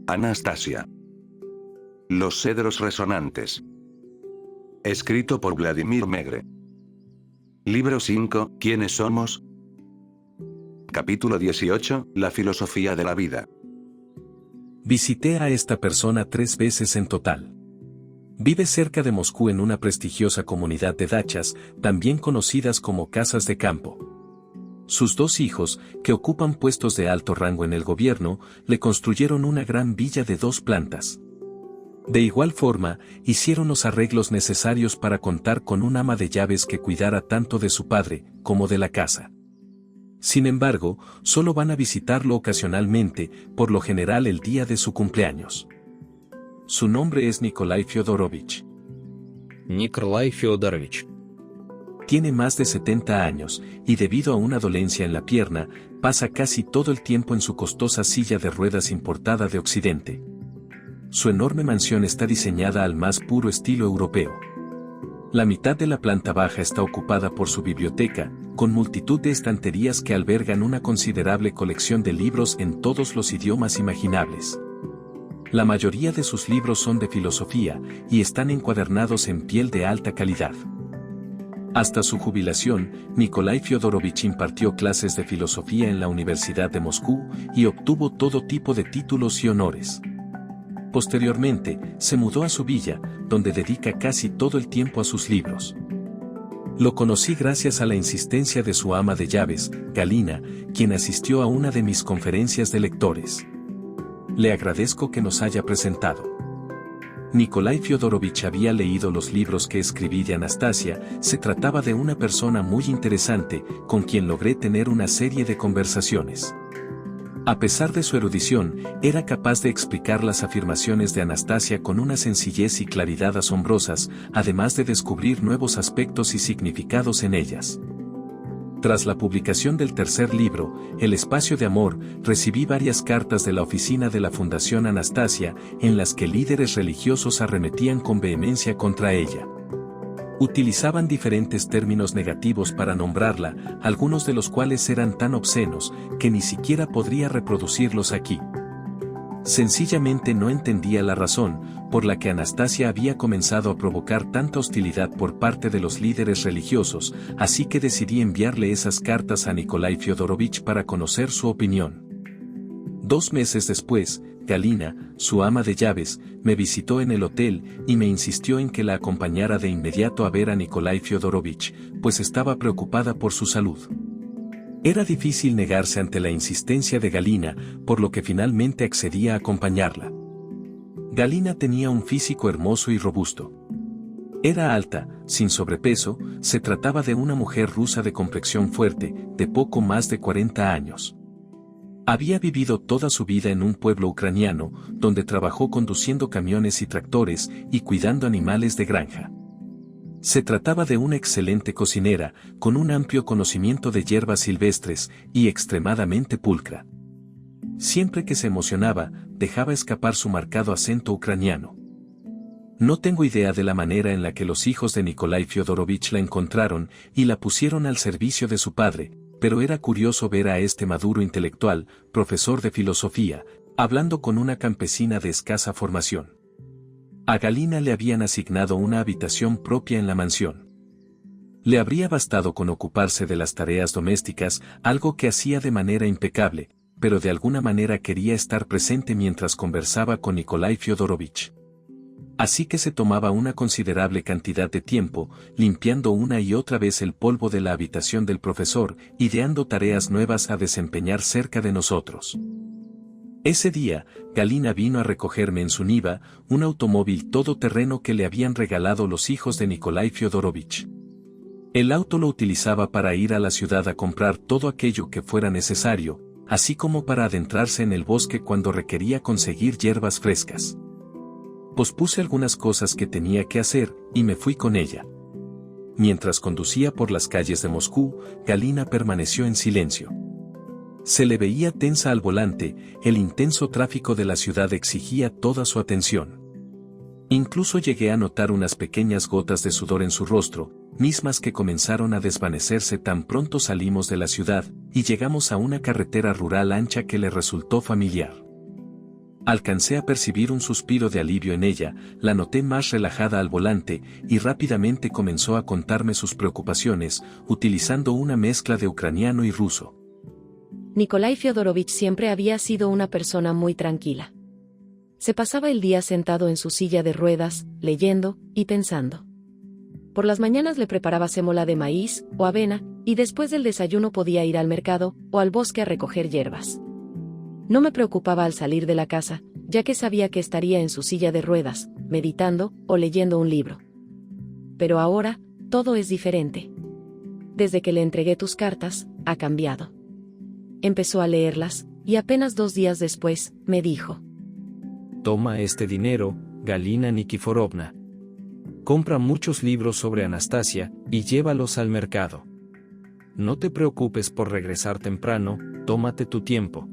Anastasia. Los cedros resonantes. Escrito por Vladimir Megre. Libro 5, ¿Quiénes somos? Capítulo 18, La filosofía de la vida. Visité a esta persona 3 veces en total. Vive cerca de Moscú en una prestigiosa comunidad de dachas, también conocidas como casas de campo. Sus 2 hijos, que ocupan puestos de alto rango en el gobierno, le construyeron una gran villa de 2 plantas. De igual forma, hicieron los arreglos necesarios para contar con un ama de llaves que cuidara tanto de su padre, como de la casa. Sin embargo, solo van a visitarlo ocasionalmente, por lo general el día de su cumpleaños. Su nombre es Nikolai Fyodorovich. Nikolai Fyodorovich. Tiene más de 70 años, y debido a una dolencia en la pierna, pasa casi todo el tiempo en su costosa silla de ruedas importada de Occidente. Su enorme mansión está diseñada al más puro estilo europeo. La mitad de la planta baja está ocupada por su biblioteca, con multitud de estanterías que albergan una considerable colección de libros en todos los idiomas imaginables. La mayoría de sus libros son de filosofía, y están encuadernados en piel de alta calidad. Hasta su jubilación, Nikolai Fyodorovich impartió clases de filosofía en la Universidad de Moscú, y obtuvo todo tipo de títulos y honores. Posteriormente, se mudó a su villa, donde dedica casi todo el tiempo a sus libros. Lo conocí gracias a la insistencia de su ama de llaves, Galina, quien asistió a una de mis conferencias de lectores. Le agradezco que nos haya presentado. Nikolai Fyodorovich había leído los libros que escribí de Anastasia. Se trataba de una persona muy interesante, con quien logré tener una serie de conversaciones. A pesar de su erudición, era capaz de explicar las afirmaciones de Anastasia con una sencillez y claridad asombrosas, además de descubrir nuevos aspectos y significados en ellas. Tras la publicación del tercer libro, El espacio de amor, recibí varias cartas de la oficina de la Fundación Anastasia, en las que líderes religiosos arremetían con vehemencia contra ella. Utilizaban diferentes términos negativos para nombrarla, algunos de los cuales eran tan obscenos, que ni siquiera podría reproducirlos aquí. Sencillamente no entendía la razón, por la que Anastasia había comenzado a provocar tanta hostilidad por parte de los líderes religiosos, así que decidí enviarle esas cartas a Nikolai Fyodorovich para conocer su opinión. 2 meses después, Galina, su ama de llaves, me visitó en el hotel y me insistió en que la acompañara de inmediato a ver a Nikolai Fyodorovich, pues estaba preocupada por su salud. Era difícil negarse ante la insistencia de Galina, por lo que finalmente accedí a acompañarla. Galina tenía un físico hermoso y robusto. Era alta, sin sobrepeso, se trataba de una mujer rusa de complexión fuerte, de poco más de 40 años. Había vivido toda su vida en un pueblo ucraniano, donde trabajó conduciendo camiones y tractores y cuidando animales de granja. Se trataba de una excelente cocinera, con un amplio conocimiento de hierbas silvestres y extremadamente pulcra. Siempre que se emocionaba, dejaba escapar su marcado acento ucraniano. No tengo idea de la manera en la que los hijos de Nikolai Fyodorovich la encontraron y la pusieron al servicio de su padre, pero era curioso ver a este maduro intelectual, profesor de filosofía, hablando con una campesina de escasa formación. A Galina le habían asignado una habitación propia en la mansión. Le habría bastado con ocuparse de las tareas domésticas, algo que hacía de manera impecable, pero de alguna manera quería estar presente mientras conversaba con Nikolai Fyodorovich. Así que se tomaba una considerable cantidad de tiempo, limpiando una y otra vez el polvo de la habitación del profesor, ideando tareas nuevas a desempeñar cerca de nosotros. Ese día, Galina vino a recogerme en su Niva, un automóvil todoterreno que le habían regalado los hijos de Nikolai Fyodorovich. El auto lo utilizaba para ir a la ciudad a comprar todo aquello que fuera necesario, así como para adentrarse en el bosque cuando requería conseguir hierbas frescas. Pospuse algunas cosas que tenía que hacer, y me fui con ella. Mientras conducía por las calles de Moscú, Galina permaneció en silencio. Se le veía tensa al volante, el intenso tráfico de la ciudad exigía toda su atención. Incluso llegué a notar unas pequeñas gotas de sudor en su rostro, mismas que comenzaron a desvanecerse tan pronto salimos de la ciudad, y llegamos a una carretera rural ancha que le resultó familiar. Alcancé a percibir un suspiro de alivio en ella, la noté más relajada al volante y rápidamente comenzó a contarme sus preocupaciones, utilizando una mezcla de ucraniano y ruso. Nikolai Fyodorovich siempre había sido una persona muy tranquila. Se pasaba el día sentado en su silla de ruedas, leyendo y pensando. Por las mañanas le preparaba sémola de maíz o avena, y después del desayuno podía ir al mercado o al bosque a recoger hierbas. No me preocupaba al salir de la casa, ya que sabía que estaría en su silla de ruedas, meditando o leyendo un libro. Pero ahora, todo es diferente. Desde que le entregué tus cartas, ha cambiado. Empezó a leerlas, y apenas 2 días después, me dijo: Toma este dinero, Galina Nikiforovna. Compra muchos libros sobre Anastasia, y llévalos al mercado. No te preocupes por regresar temprano, tómate tu tiempo.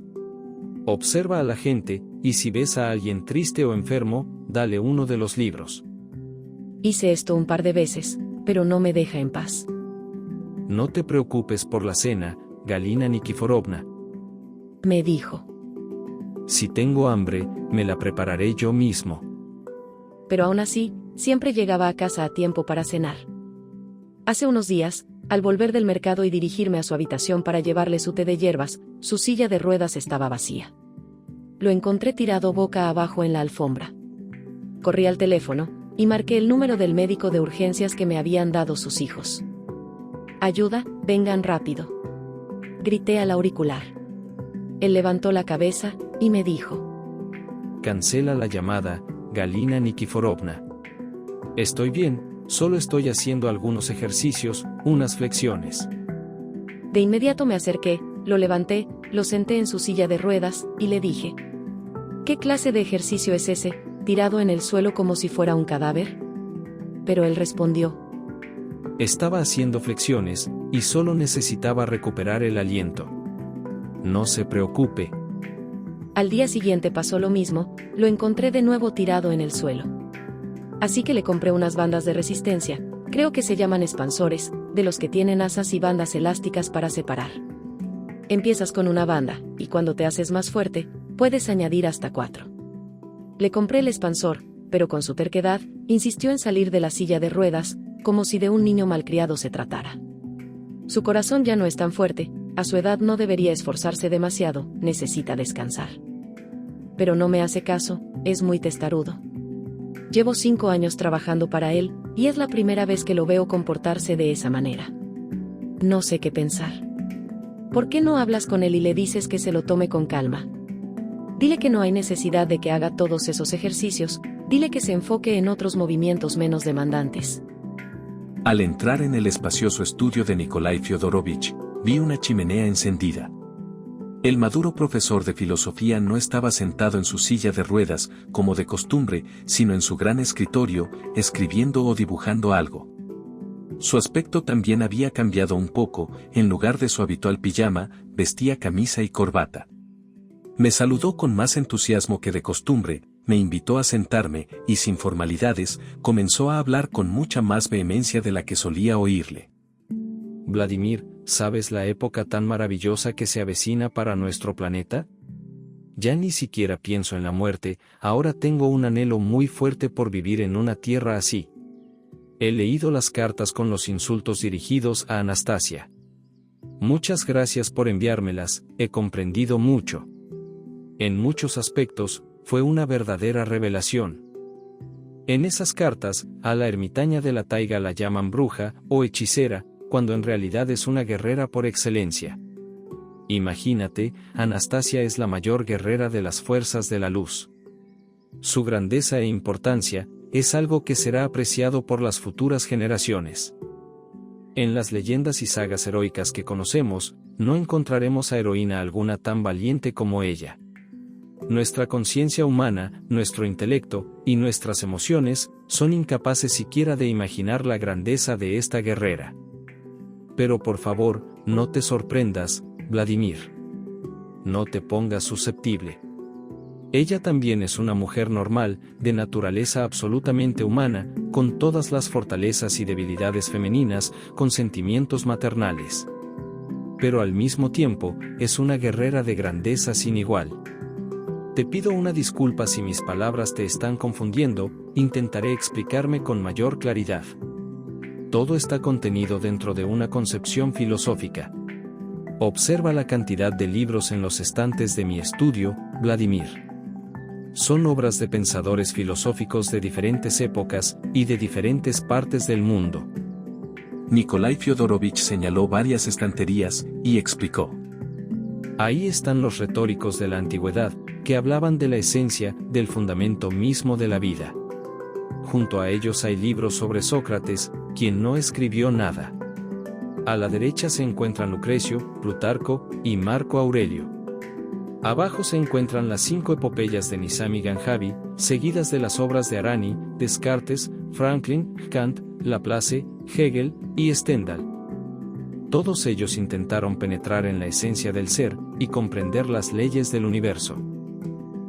Observa a la gente, y si ves a alguien triste o enfermo, dale uno de los libros. Hice esto un par de veces, pero no me deja en paz. No te preocupes por la cena, Galina Nikiforovna. Me dijo. Si tengo hambre, me la prepararé yo mismo. Pero aún así, siempre llegaba a casa a tiempo para cenar. Hace unos días, al volver del mercado y dirigirme a su habitación para llevarle su té de hierbas, su silla de ruedas estaba vacía. Lo encontré tirado boca abajo en la alfombra. Corrí al teléfono, y marqué el número del médico de urgencias que me habían dado sus hijos. «Ayuda, vengan rápido», grité al auricular. Él levantó la cabeza, y me dijo: Cancela la llamada, Galina Nikiforovna. Estoy bien, solo estoy haciendo algunos ejercicios, unas flexiones. De inmediato me acerqué, lo levanté, lo senté en su silla de ruedas, y le dije: ¿Qué clase de ejercicio es ese, tirado en el suelo como si fuera un cadáver? Pero él respondió: Estaba haciendo flexiones, y solo necesitaba recuperar el aliento. No se preocupe. Al día siguiente pasó lo mismo, lo encontré de nuevo tirado en el suelo. Así que le compré unas bandas de resistencia, creo que se llaman expansores, de los que tienen asas y bandas elásticas para separar. Empiezas con una banda, y cuando te haces más fuerte, puedes añadir hasta 4. Le compré el expansor, pero con su terquedad, insistió en salir de la silla de ruedas, como si de un niño malcriado se tratara. Su corazón ya no es tan fuerte, a su edad no debería esforzarse demasiado, necesita descansar. Pero no me hace caso, es muy testarudo. Llevo 5 años trabajando para él, y es la primera vez que lo veo comportarse de esa manera. No sé qué pensar. ¿Por qué no hablas con él y le dices que se lo tome con calma? Dile que no hay necesidad de que haga todos esos ejercicios, dile que se enfoque en otros movimientos menos demandantes. Al entrar en el espacioso estudio de Nikolai Fyodorovich, vi una chimenea encendida. El maduro profesor de filosofía no estaba sentado en su silla de ruedas, como de costumbre, sino en su gran escritorio, escribiendo o dibujando algo. Su aspecto también había cambiado un poco, en lugar de su habitual pijama, vestía camisa y corbata. Me saludó con más entusiasmo que de costumbre, me invitó a sentarme, y sin formalidades, comenzó a hablar con mucha más vehemencia de la que solía oírle. Vladimir, ¿sabes la época tan maravillosa que se avecina para nuestro planeta? Ya ni siquiera pienso en la muerte, ahora tengo un anhelo muy fuerte por vivir en una tierra así. He leído las cartas con los insultos dirigidos a Anastasia. Muchas gracias por enviármelas, he comprendido mucho. En muchos aspectos, fue una verdadera revelación. En esas cartas, a la ermitaña de la taiga la llaman bruja o hechicera, cuando en realidad es una guerrera por excelencia. Imagínate, Anastasia es la mayor guerrera de las fuerzas de la luz. Su grandeza e importancia es algo que será apreciado por las futuras generaciones. En las leyendas y sagas heroicas que conocemos, no encontraremos a heroína alguna tan valiente como ella. Nuestra conciencia humana, nuestro intelecto y nuestras emociones son incapaces siquiera de imaginar la grandeza de esta guerrera. Pero por favor, no te sorprendas, Vladimir. No te pongas susceptible. Ella también es una mujer normal, de naturaleza absolutamente humana, con todas las fortalezas y debilidades femeninas, con sentimientos maternales. Pero al mismo tiempo, es una guerrera de grandeza sin igual. Te pido una disculpa si mis palabras te están confundiendo, intentaré explicarme con mayor claridad. Todo está contenido dentro de una concepción filosófica. Observa la cantidad de libros en los estantes de mi estudio, Vladimir. Son obras de pensadores filosóficos de diferentes épocas y de diferentes partes del mundo. Nikolai Fyodorovich señaló varias estanterías y explicó. Ahí están los retóricos de la antigüedad, que hablaban de la esencia, del fundamento mismo de la vida. Junto a ellos hay libros sobre Sócrates, quien no escribió nada. A la derecha se encuentran Lucrecio, Plutarco y Marco Aurelio. Abajo se encuentran las 5 epopeyas de Nizam y Ganjavi, seguidas de las obras de Arani, Descartes, Franklin, Kant, Laplace, Hegel y Stendhal. Todos ellos intentaron penetrar en la esencia del ser y comprender las leyes del universo.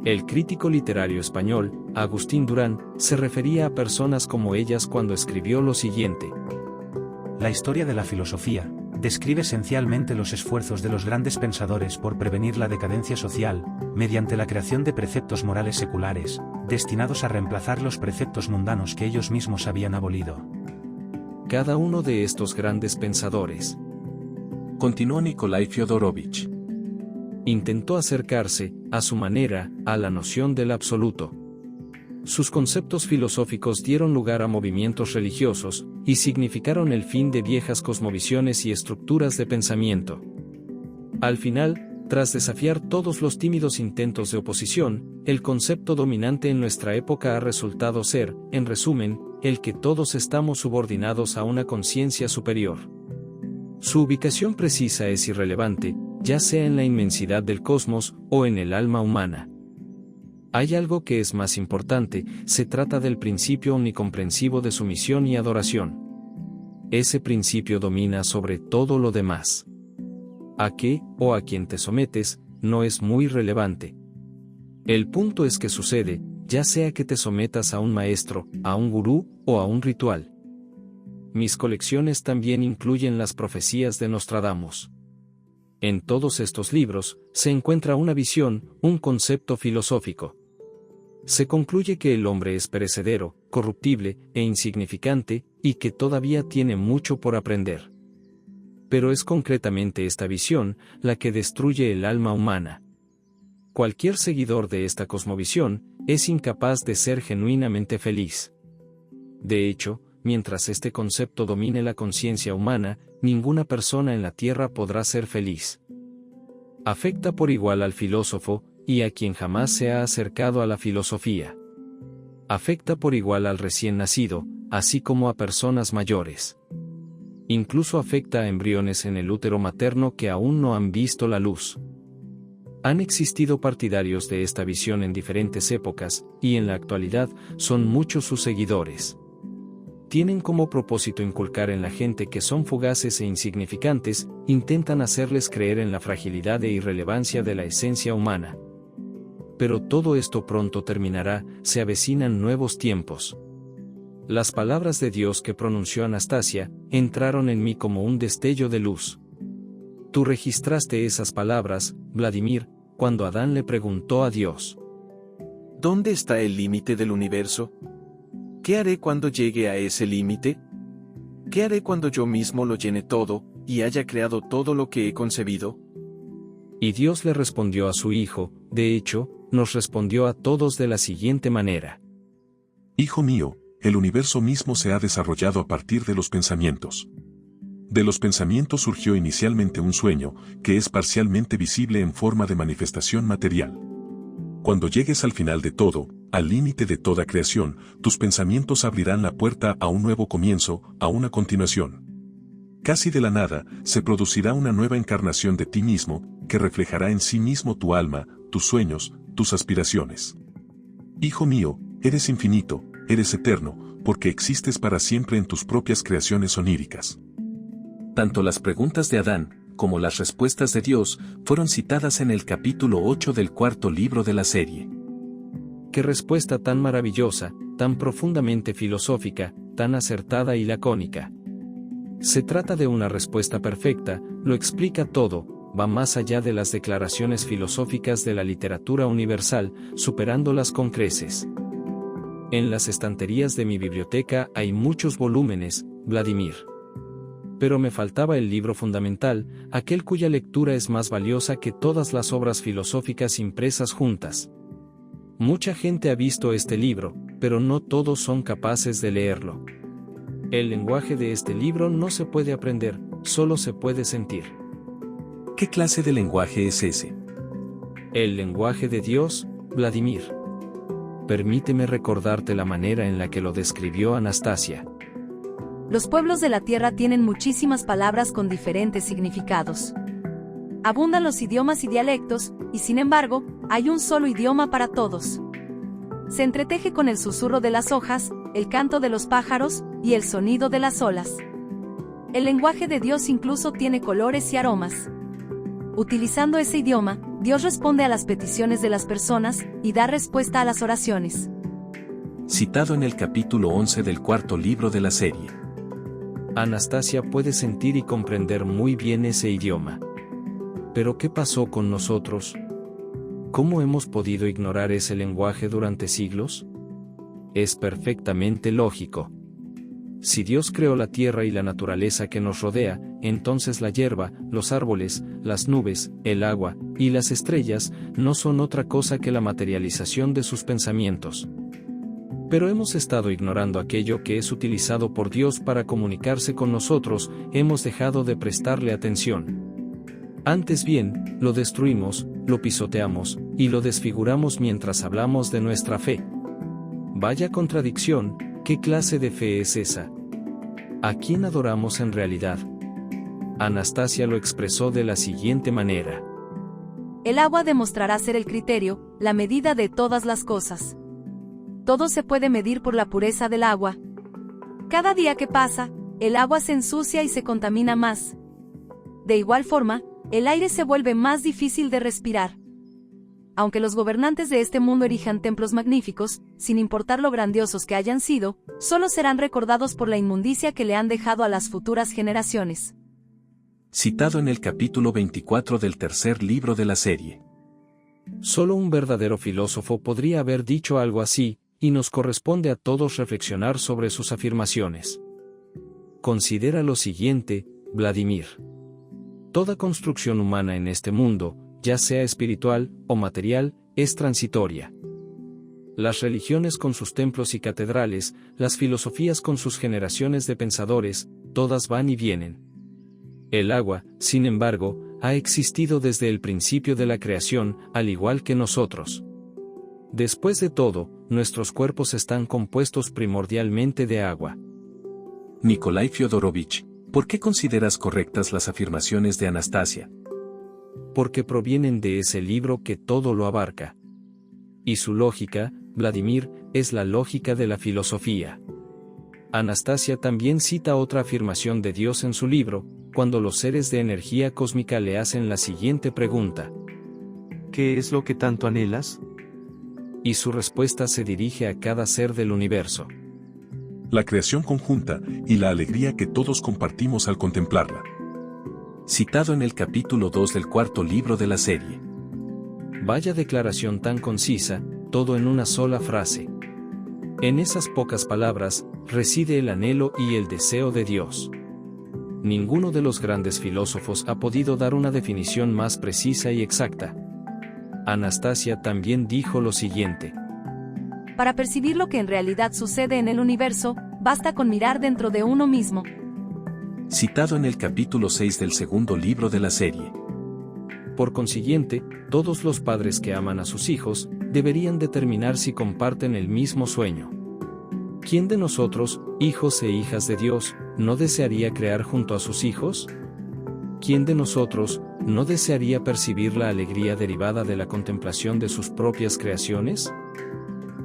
El crítico literario español, Agustín Durán, se refería a personas como ellas cuando escribió lo siguiente. La historia de la filosofía describe esencialmente los esfuerzos de los grandes pensadores por prevenir la decadencia social, mediante la creación de preceptos morales seculares, destinados a reemplazar los preceptos mundanos que ellos mismos habían abolido. Cada uno de estos grandes pensadores, continuó Nikolai Fyodorovich, intentó acercarse, a su manera, a la noción del absoluto. Sus conceptos filosóficos dieron lugar a movimientos religiosos, y significaron el fin de viejas cosmovisiones y estructuras de pensamiento. Al final, tras desafiar todos los tímidos intentos de oposición, el concepto dominante en nuestra época ha resultado ser, en resumen, el que todos estamos subordinados a una conciencia superior. Su ubicación precisa es irrelevante, ya sea en la inmensidad del cosmos o en el alma humana. Hay algo que es más importante, se trata del principio omnicomprensivo de sumisión y adoración. Ese principio domina sobre todo lo demás. A qué o a quién te sometes, no es muy relevante. El punto es que sucede, ya sea que te sometas a un maestro, a un gurú o a un ritual. Mis colecciones también incluyen las profecías de Nostradamus. En todos estos libros, se encuentra una visión, un concepto filosófico. Se concluye que el hombre es perecedero, corruptible e insignificante, y que todavía tiene mucho por aprender. Pero es concretamente esta visión, la que destruye el alma humana. Cualquier seguidor de esta cosmovisión, es incapaz de ser genuinamente feliz. De hecho, mientras este concepto domine la conciencia humana, ninguna persona en la tierra podrá ser feliz. Afecta por igual al filósofo, y a quien jamás se ha acercado a la filosofía. Afecta por igual al recién nacido, así como a personas mayores. Incluso afecta a embriones en el útero materno que aún no han visto la luz. Han existido partidarios de esta visión en diferentes épocas, y en la actualidad, son muchos sus seguidores. Tienen como propósito inculcar en la gente que son fugaces e insignificantes, intentan hacerles creer en la fragilidad e irrelevancia de la esencia humana. Pero todo esto pronto terminará, se avecinan nuevos tiempos. Las palabras de Dios que pronunció Anastasia, entraron en mí como un destello de luz. Tú registraste esas palabras, Vladimir, cuando Adán le preguntó a Dios. ¿Dónde está el límite del universo? ¿Qué haré cuando llegue a ese límite? ¿Qué haré cuando yo mismo lo llene todo, y haya creado todo lo que he concebido? Y Dios le respondió a su Hijo, de hecho, nos respondió a todos de la siguiente manera. Hijo mío, el universo mismo se ha desarrollado a partir de los pensamientos. De los pensamientos surgió inicialmente un sueño, que es parcialmente visible en forma de manifestación material. Cuando llegues al final de todo, al límite de toda creación, tus pensamientos abrirán la puerta a un nuevo comienzo, a una continuación. Casi de la nada, se producirá una nueva encarnación de ti mismo, que reflejará en sí mismo tu alma, tus sueños, tus aspiraciones. Hijo mío, eres infinito, eres eterno, porque existes para siempre en tus propias creaciones oníricas. Tanto las preguntas de Adán, como las respuestas de Dios, fueron citadas en el capítulo 8 del cuarto libro de la serie. Qué respuesta tan maravillosa, tan profundamente filosófica, tan acertada y lacónica. Se trata de una respuesta perfecta, lo explica todo, va más allá de las declaraciones filosóficas de la literatura universal, superándolas con creces. En las estanterías de mi biblioteca hay muchos volúmenes, Vladimir. Pero me faltaba el libro fundamental, aquel cuya lectura es más valiosa que todas las obras filosóficas impresas juntas. Mucha gente ha visto este libro, pero no todos son capaces de leerlo. El lenguaje de este libro no se puede aprender, solo se puede sentir. ¿Qué clase de lenguaje es ese? El lenguaje de Dios, Vladimir. Permíteme recordarte la manera en la que lo describió Anastasia. Los pueblos de la tierra tienen muchísimas palabras con diferentes significados. Abundan los idiomas y dialectos, y sin embargo, hay un solo idioma para todos. Se entreteje con el susurro de las hojas, el canto de los pájaros, y el sonido de las olas. El lenguaje de Dios incluso tiene colores y aromas. Utilizando ese idioma, Dios responde a las peticiones de las personas, y da respuesta a las oraciones. Citado en el capítulo 11 del cuarto libro de la serie. Anastasia puede sentir y comprender muy bien ese idioma. ¿Pero qué pasó con nosotros? ¿Cómo hemos podido ignorar ese lenguaje durante siglos? Es perfectamente lógico. Si Dios creó la tierra y la naturaleza que nos rodea, entonces la hierba, los árboles, las nubes, el agua, y las estrellas, no son otra cosa que la materialización de sus pensamientos. Pero hemos estado ignorando aquello que es utilizado por Dios para comunicarse con nosotros, hemos dejado de prestarle atención. Antes bien, lo destruimos, lo pisoteamos, y lo desfiguramos mientras hablamos de nuestra fe. Vaya contradicción, ¿qué clase de fe es esa? ¿A quién adoramos en realidad? Anastasia lo expresó de la siguiente manera. El agua demostrará ser el criterio, la medida de todas las cosas. Todo se puede medir por la pureza del agua. Cada día que pasa, el agua se ensucia y se contamina más. De igual forma, el aire se vuelve más difícil de respirar. Aunque los gobernantes de este mundo erijan templos magníficos, sin importar lo grandiosos que hayan sido, solo serán recordados por la inmundicia que le han dejado a las futuras generaciones. Citado en el capítulo 24 del tercer libro de la serie. Solo un verdadero filósofo podría haber dicho algo así, y nos corresponde a todos reflexionar sobre sus afirmaciones. Considera lo siguiente, Vladimir. Toda construcción humana en este mundo, ya sea espiritual o material, es transitoria. Las religiones con sus templos y catedrales, las filosofías con sus generaciones de pensadores, todas van y vienen. El agua, sin embargo, ha existido desde el principio de la creación, al igual que nosotros. Después de todo, nuestros cuerpos están compuestos primordialmente de agua. Nikolai Fyodorovich, ¿por qué consideras correctas las afirmaciones de Anastasia? Porque provienen de ese libro que todo lo abarca. Y su lógica, Vladimir, es la lógica de la filosofía. Anastasia también cita otra afirmación de Dios en su libro, cuando los seres de energía cósmica le hacen la siguiente pregunta. ¿Qué es lo que tanto anhelas? Y su respuesta se dirige a cada ser del universo. La creación conjunta y la alegría que todos compartimos al contemplarla. Citado en el capítulo 2 del cuarto libro de la serie. Vaya declaración tan concisa, todo en una sola frase. En esas pocas palabras, reside el anhelo y el deseo de Dios. Ninguno de los grandes filósofos ha podido dar una definición más precisa y exacta. Anastasia también dijo lo siguiente. Para percibir lo que en realidad sucede en el universo, basta con mirar dentro de uno mismo. Citado en el capítulo 6 del segundo libro de la serie. Por consiguiente, todos los padres que aman a sus hijos, deberían determinar si comparten el mismo sueño. ¿Quién de nosotros, hijos e hijas de Dios, no desearía crear junto a sus hijos? ¿Quién de nosotros no desearía percibir la alegría derivada de la contemplación de sus propias creaciones?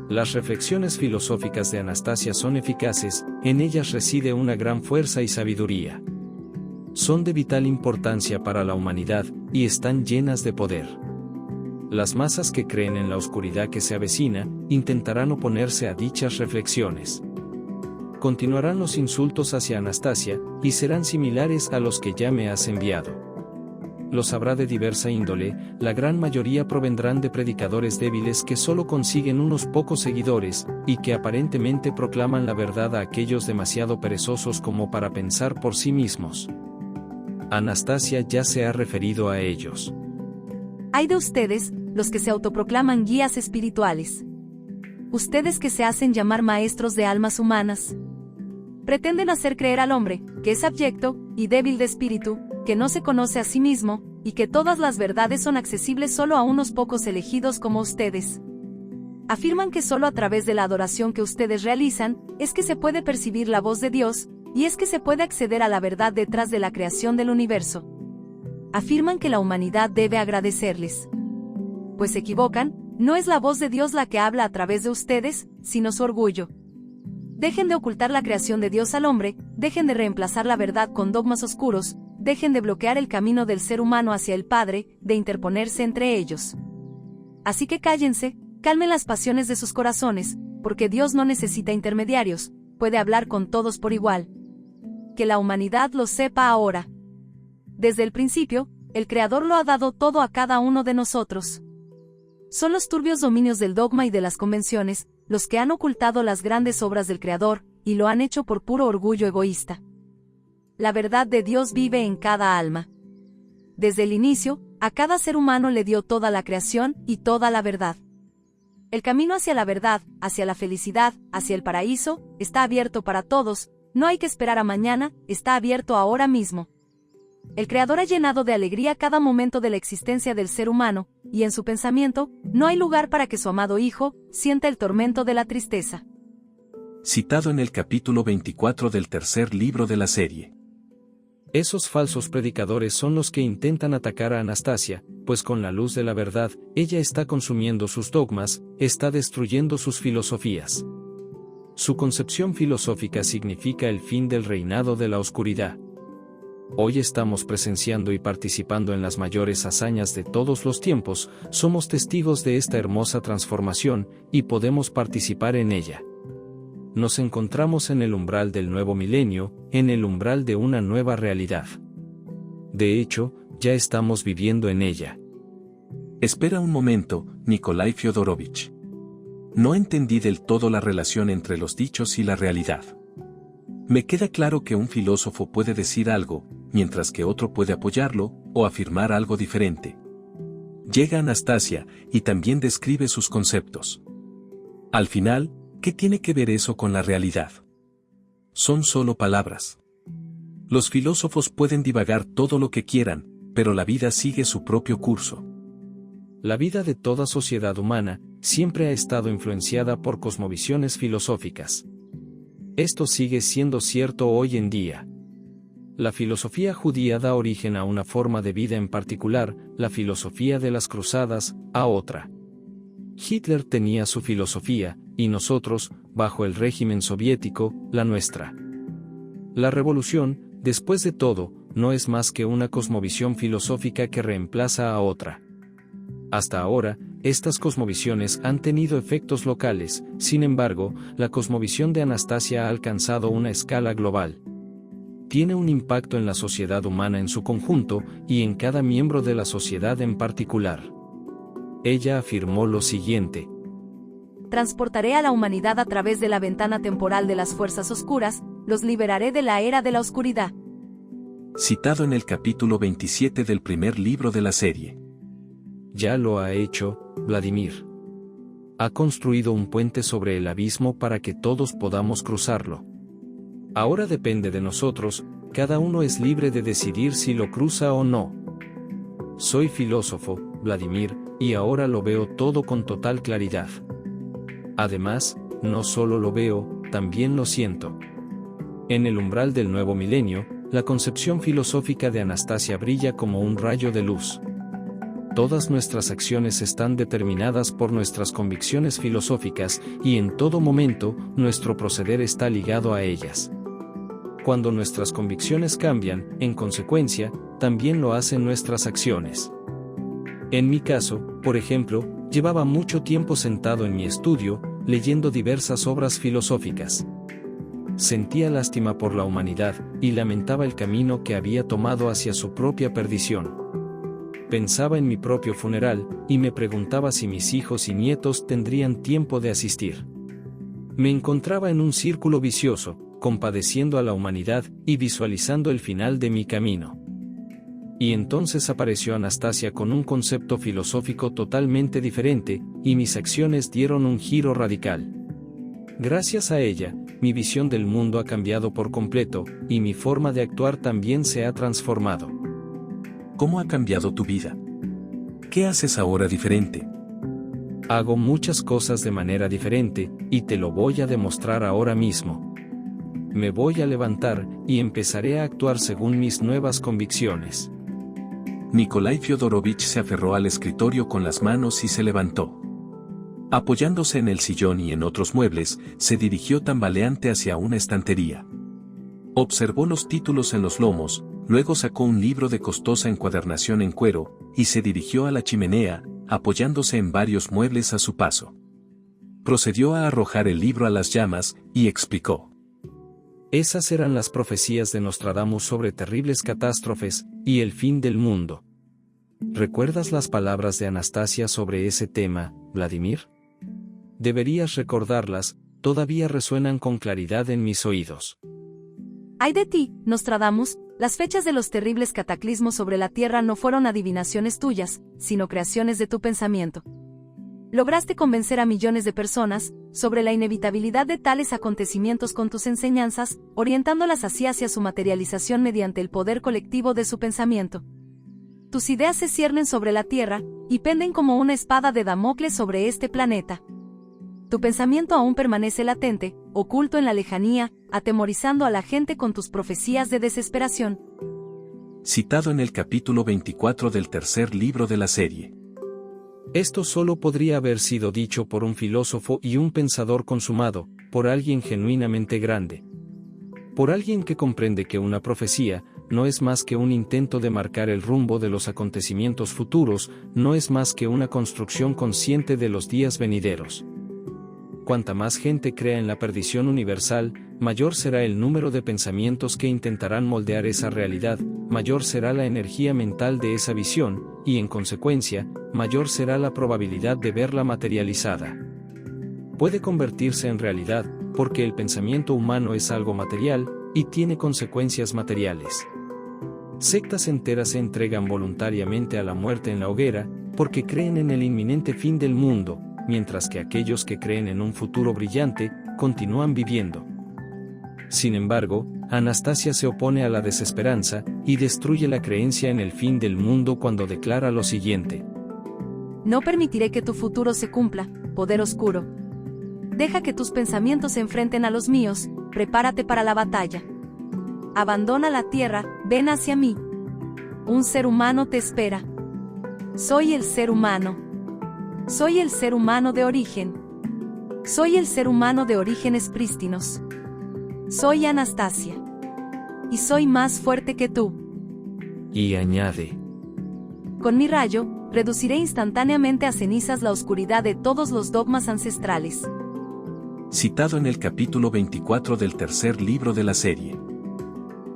Las reflexiones filosóficas de Anastasia son eficaces, en ellas reside una gran fuerza y sabiduría. Son de vital importancia para la humanidad, y están llenas de poder. Las masas que creen en la oscuridad que se avecina, intentarán oponerse a dichas reflexiones. Continuarán los insultos hacia Anastasia, y serán similares a los que ya me has enviado. los habrá de diversa índole, la gran mayoría provendrán de predicadores débiles que solo consiguen unos pocos seguidores, y que aparentemente proclaman la verdad a aquellos demasiado perezosos como para pensar por sí mismos. Anastasia ya se ha referido a ellos. Hay de ustedes, los que se autoproclaman guías espirituales. Ustedes que se hacen llamar maestros de almas humanas. Pretenden hacer creer al hombre, que es abyecto y débil de espíritu, que no se conoce a sí mismo, y que todas las verdades son accesibles solo a unos pocos elegidos como ustedes. Afirman que solo a través de la adoración que ustedes realizan, es que se puede percibir la voz de Dios, y es que se puede acceder a la verdad detrás de la creación del universo. Afirman que la humanidad debe agradecerles. Pues se equivocan, no es la voz de Dios la que habla a través de ustedes, sino su orgullo. Dejen de ocultar la creación de Dios al hombre, dejen de reemplazar la verdad con dogmas oscuros, dejen de bloquear el camino del ser humano hacia el Padre, de interponerse entre ellos. Así que cállense, calmen las pasiones de sus corazones, porque Dios no necesita intermediarios, puede hablar con todos por igual. Que la humanidad lo sepa ahora. Desde el principio, el Creador lo ha dado todo a cada uno de nosotros. Son los turbios dominios del dogma y de las convenciones, los que han ocultado las grandes obras del Creador, y lo han hecho por puro orgullo egoísta. La verdad de Dios vive en cada alma. Desde el inicio, a cada ser humano le dio toda la creación y toda la verdad. El camino hacia la verdad, hacia la felicidad, hacia el paraíso, está abierto para todos, no hay que esperar a mañana, está abierto ahora mismo. El Creador ha llenado de alegría cada momento de la existencia del ser humano, y en su pensamiento, no hay lugar para que su amado Hijo sienta el tormento de la tristeza. Citado en el capítulo 24 del tercer libro de la serie. Esos falsos predicadores son los que intentan atacar a Anastasia, pues con la luz de la verdad, ella está consumiendo sus dogmas, está destruyendo sus filosofías. Su concepción filosófica significa el fin del reinado de la oscuridad. Hoy estamos presenciando y participando en las mayores hazañas de todos los tiempos, somos testigos de esta hermosa transformación, y podemos participar en ella. Nos encontramos en el umbral del nuevo milenio, en el umbral de una nueva realidad. De hecho, ya estamos viviendo en ella. Espera un momento, Nikolai Fyodorovich. No entendí del todo la relación entre los dichos y la realidad. Me queda claro que un filósofo puede decir algo, mientras que otro puede apoyarlo, o afirmar algo diferente. Llega Anastasia, y también describe sus conceptos. Al final, ¿qué tiene que ver eso con la realidad? Son solo palabras. Los filósofos pueden divagar todo lo que quieran, pero la vida sigue su propio curso. La vida de toda sociedad humana siempre ha estado influenciada por cosmovisiones filosóficas. Esto sigue siendo cierto hoy en día. La filosofía judía da origen a una forma de vida en particular, la filosofía de las cruzadas, a otra. Hitler tenía su filosofía, y nosotros, bajo el régimen soviético, la nuestra. La revolución, después de todo, no es más que una cosmovisión filosófica que reemplaza a otra. Hasta ahora, estas cosmovisiones han tenido efectos locales, sin embargo, la cosmovisión de Anastasia ha alcanzado una escala global. Tiene un impacto en la sociedad humana en su conjunto, y en cada miembro de la sociedad en particular. Ella afirmó lo siguiente: transportaré a la humanidad a través de la ventana temporal de las fuerzas oscuras, los liberaré de la era de la oscuridad. Citado en el capítulo 27 del primer libro de la serie. Ya lo ha hecho, Vladimir. Ha construido un puente sobre el abismo para que todos podamos cruzarlo. Ahora depende de nosotros, cada uno es libre de decidir si lo cruza o no. Soy filósofo, Vladimir, y ahora lo veo todo con total claridad. Además, no solo lo veo, también lo siento. En el umbral del nuevo milenio, la concepción filosófica de Anastasia brilla como un rayo de luz. Todas nuestras acciones están determinadas por nuestras convicciones filosóficas, y en todo momento, nuestro proceder está ligado a ellas. Cuando nuestras convicciones cambian, en consecuencia, también lo hacen nuestras acciones. En mi caso, por ejemplo, llevaba mucho tiempo sentado en mi estudio, leyendo diversas obras filosóficas. Sentía lástima por la humanidad, y lamentaba el camino que había tomado hacia su propia perdición. Pensaba en mi propio funeral, y me preguntaba si mis hijos y nietos tendrían tiempo de asistir. Me encontraba en un círculo vicioso, compadeciendo a la humanidad y visualizando el final de mi camino. Y entonces apareció Anastasia con un concepto filosófico totalmente diferente, y mis acciones dieron un giro radical. Gracias a ella, mi visión del mundo ha cambiado por completo, y mi forma de actuar también se ha transformado. ¿Cómo ha cambiado tu vida? ¿Qué haces ahora diferente? Hago muchas cosas de manera diferente, y te lo voy a demostrar ahora mismo. Me voy a levantar, y empezaré a actuar según mis nuevas convicciones. Nikolai Fyodorovich se aferró al escritorio con las manos y se levantó. Apoyándose en el sillón y en otros muebles, se dirigió tambaleante hacia una estantería. Observó los títulos en los lomos, luego sacó un libro de costosa encuadernación en cuero, y se dirigió a la chimenea, apoyándose en varios muebles a su paso. Procedió a arrojar el libro a las llamas, y explicó. Esas eran las profecías de Nostradamus sobre terribles catástrofes, y el fin del mundo. ¿Recuerdas las palabras de Anastasia sobre ese tema, Vladimir? Deberías recordarlas, todavía resuenan con claridad en mis oídos. Ay de ti, Nostradamus, las fechas de los terribles cataclismos sobre la Tierra no fueron adivinaciones tuyas, sino creaciones de tu pensamiento. Lograste convencer a millones de personas sobre la inevitabilidad de tales acontecimientos con tus enseñanzas, orientándolas así hacia su materialización mediante el poder colectivo de su pensamiento. Tus ideas se ciernen sobre la Tierra, y penden como una espada de Damocles sobre este planeta. Tu pensamiento aún permanece latente, oculto en la lejanía, atemorizando a la gente con tus profecías de desesperación. Citado en el capítulo 24 del tercer libro de la serie. Esto solo podría haber sido dicho por un filósofo y un pensador consumado, por alguien genuinamente grande. Por alguien que comprende que una profecía no es más que un intento de marcar el rumbo de los acontecimientos futuros, no es más que una construcción consciente de los días venideros. Cuanta más gente crea en la perdición universal, mayor será el número de pensamientos que intentarán moldear esa realidad, mayor será la energía mental de esa visión, y en consecuencia, mayor será la probabilidad de verla materializada. Puede convertirse en realidad, porque el pensamiento humano es algo material, y tiene consecuencias materiales. Sectas enteras se entregan voluntariamente a la muerte en la hoguera, porque creen en el inminente fin del mundo, mientras que aquellos que creen en un futuro brillante, continúan viviendo. Sin embargo, Anastasia se opone a la desesperanza, y destruye la creencia en el fin del mundo cuando declara lo siguiente. No permitiré que tu futuro se cumpla, poder oscuro. Deja que tus pensamientos se enfrenten a los míos, prepárate para la batalla. Abandona la tierra, ven hacia mí. Un ser humano te espera. Soy el ser humano. Soy el ser humano de origen. Soy el ser humano de orígenes prístinos. Soy Anastasia. Y soy más fuerte que tú. Y añade. Con mi rayo, reduciré instantáneamente a cenizas la oscuridad de todos los dogmas ancestrales. Citado en el capítulo 24 del tercer libro de la serie.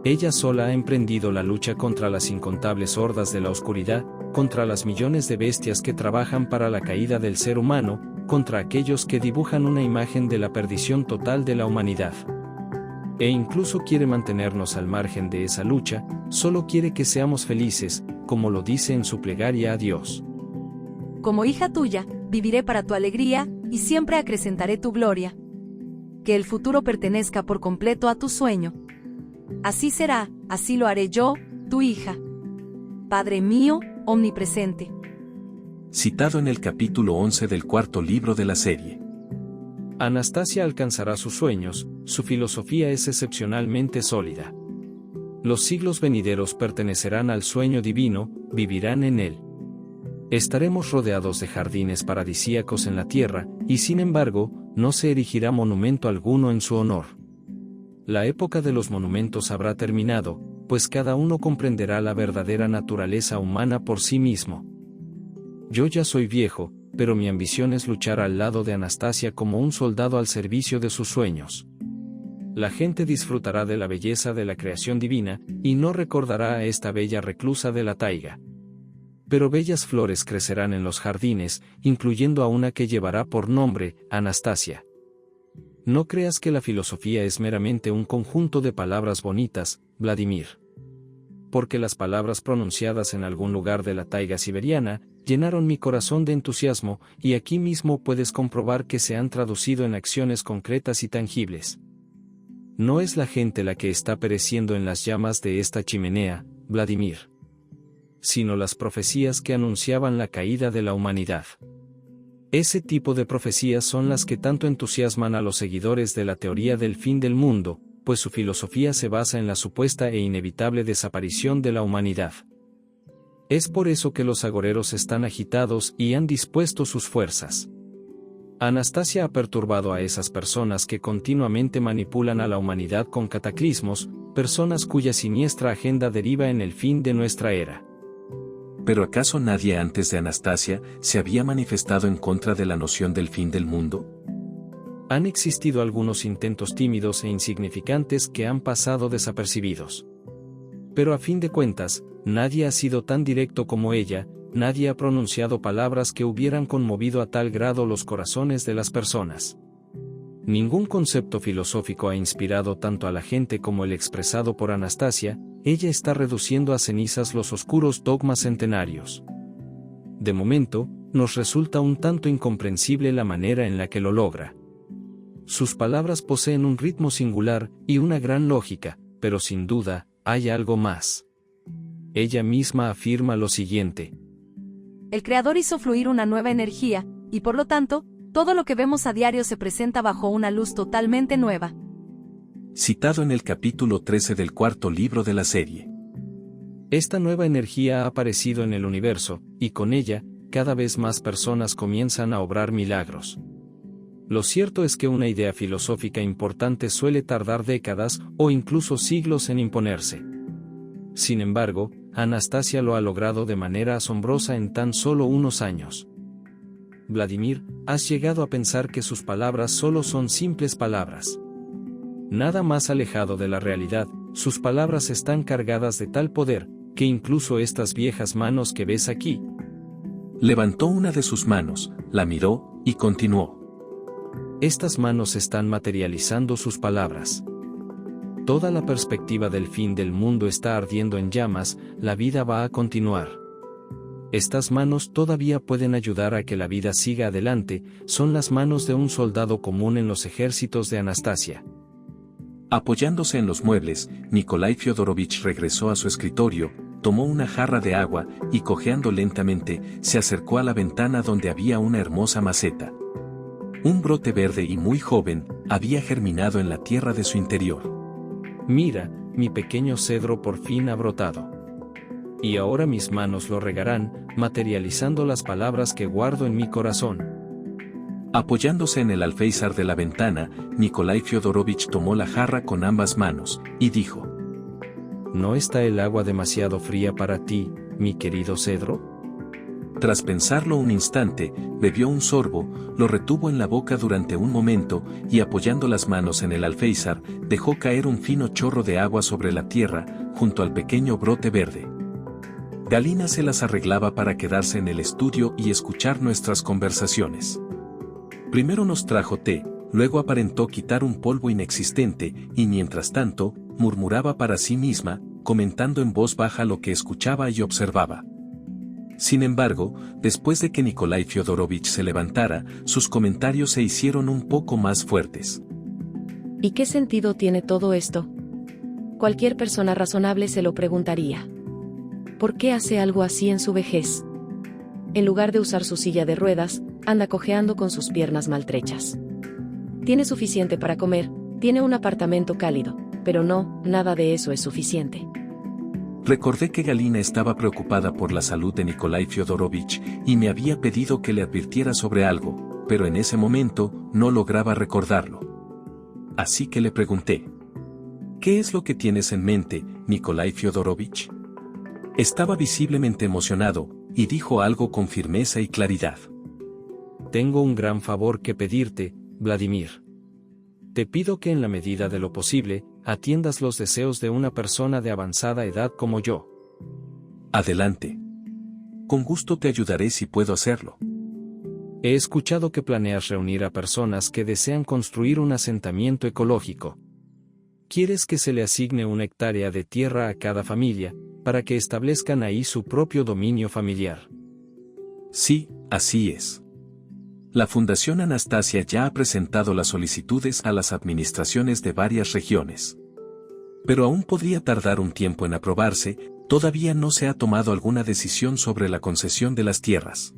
Ella sola ha emprendido la lucha contra las incontables hordas de la oscuridad, contra las millones de bestias que trabajan para la caída del ser humano, contra aquellos que dibujan una imagen de la perdición total de la humanidad. E incluso quiere mantenernos al margen de esa lucha, solo quiere que seamos felices, como lo dice en su plegaria a Dios. Como hija tuya, viviré para tu alegría, y siempre acrecentaré tu gloria. Que el futuro pertenezca por completo a tu sueño. Así será, así lo haré yo, tu hija. Padre mío, omnipresente. Citado en el capítulo 11 del cuarto libro de la serie. Anastasia alcanzará sus sueños, su filosofía es excepcionalmente sólida. Los siglos venideros pertenecerán al sueño divino, vivirán en él. Estaremos rodeados de jardines paradisíacos en la tierra, y sin embargo, no se erigirá monumento alguno en su honor. La época de los monumentos habrá terminado, pues cada uno comprenderá la verdadera naturaleza humana por sí mismo. Yo ya soy viejo, pero mi ambición es luchar al lado de Anastasia como un soldado al servicio de sus sueños. La gente disfrutará de la belleza de la creación divina, y no recordará a esta bella reclusa de la taiga. Pero bellas flores crecerán en los jardines, incluyendo a una que llevará por nombre, Anastasia. No creas que la filosofía es meramente un conjunto de palabras bonitas, Vladimir. Porque las palabras pronunciadas en algún lugar de la taiga siberiana, llenaron mi corazón de entusiasmo, y aquí mismo puedes comprobar que se han traducido en acciones concretas y tangibles. No es la gente la que está pereciendo en las llamas de esta chimenea, Vladimir, sino las profecías que anunciaban la caída de la humanidad. Ese tipo de profecías son las que tanto entusiasman a los seguidores de la teoría del fin del mundo, pues su filosofía se basa en la supuesta e inevitable desaparición de la humanidad. Es por eso que los agoreros están agitados y han dispuesto sus fuerzas. Anastasia ha perturbado a esas personas que continuamente manipulan a la humanidad con cataclismos, personas cuya siniestra agenda deriva en el fin de nuestra era. ¿Pero acaso nadie antes de Anastasia se había manifestado en contra de la noción del fin del mundo? Han existido algunos intentos tímidos e insignificantes que han pasado desapercibidos. Pero a fin de cuentas, nadie ha sido tan directo como ella, nadie ha pronunciado palabras que hubieran conmovido a tal grado los corazones de las personas. Ningún concepto filosófico ha inspirado tanto a la gente como el expresado por Anastasia. Ella está reduciendo a cenizas los oscuros dogmas centenarios. De momento, nos resulta un tanto incomprensible la manera en la que lo logra. Sus palabras poseen un ritmo singular y una gran lógica, pero sin duda, hay algo más. Ella misma afirma lo siguiente: El Creador hizo fluir una nueva energía, y por lo tanto, todo lo que vemos a diario se presenta bajo una luz totalmente nueva. Citado en el capítulo 13 del cuarto libro de la serie. Esta nueva energía ha aparecido en el universo, y con ella, cada vez más personas comienzan a obrar milagros. Lo cierto es que una idea filosófica importante suele tardar décadas o incluso siglos en imponerse. Sin embargo, Anastasia lo ha logrado de manera asombrosa en tan solo unos años. Vladimir, has llegado a pensar que sus palabras solo son simples palabras. Nada más alejado de la realidad, sus palabras están cargadas de tal poder, que incluso estas viejas manos que ves aquí. Levantó una de sus manos, la miró, y continuó. Estas manos están materializando sus palabras. Toda la perspectiva del fin del mundo está ardiendo en llamas, la vida va a continuar. Estas manos todavía pueden ayudar a que la vida siga adelante, son las manos de un soldado común en los ejércitos de Anastasia. Apoyándose en los muebles, Nikolai Fyodorovich regresó a su escritorio, tomó una jarra de agua y cojeando lentamente, se acercó a la ventana donde había una hermosa maceta. Un brote verde y muy joven había germinado en la tierra de su interior. Mira, mi pequeño cedro por fin ha brotado. Y ahora mis manos lo regarán, materializando las palabras que guardo en mi corazón. Apoyándose en el alféizar de la ventana, Nikolai Fyodorovich tomó la jarra con ambas manos, y dijo: ¿No está el agua demasiado fría para ti, mi querido cedro? Tras pensarlo un instante, bebió un sorbo, lo retuvo en la boca durante un momento, y apoyando las manos en el alféizar, dejó caer un fino chorro de agua sobre la tierra, junto al pequeño brote verde. Galina se las arreglaba para quedarse en el estudio y escuchar nuestras conversaciones. Primero nos trajo té, luego aparentó quitar un polvo inexistente, y mientras tanto, murmuraba para sí misma, comentando en voz baja lo que escuchaba y observaba. Sin embargo, después de que Nikolai Fyodorovich se levantara, sus comentarios se hicieron un poco más fuertes. ¿Y qué sentido tiene todo esto? Cualquier persona razonable se lo preguntaría. ¿Por qué hace algo así en su vejez? En lugar de usar su silla de ruedas, anda cojeando con sus piernas maltrechas. Tiene suficiente para comer, tiene un apartamento cálido, pero no, nada de eso es suficiente. Recordé que Galina estaba preocupada por la salud de Nikolai Fyodorovich y me había pedido que le advirtiera sobre algo, pero en ese momento no lograba recordarlo. Así que le pregunté: ¿qué es lo que tienes en mente, Nikolai Fyodorovich? Estaba visiblemente emocionado, y dijo algo con firmeza y claridad. Tengo un gran favor que pedirte, Vladimir. Te pido que en la medida de lo posible, atiendas los deseos de una persona de avanzada edad como yo. Adelante. Con gusto te ayudaré si puedo hacerlo. He escuchado que planeas reunir a personas que desean construir un asentamiento ecológico. ¿Quieres que se le asigne una hectárea de tierra a cada familia, para que establezcan ahí su propio dominio familiar? Sí, así es. La Fundación Anastasia ya ha presentado las solicitudes a las administraciones de varias regiones. Pero aún podría tardar un tiempo en aprobarse, todavía no se ha tomado alguna decisión sobre la concesión de las tierras.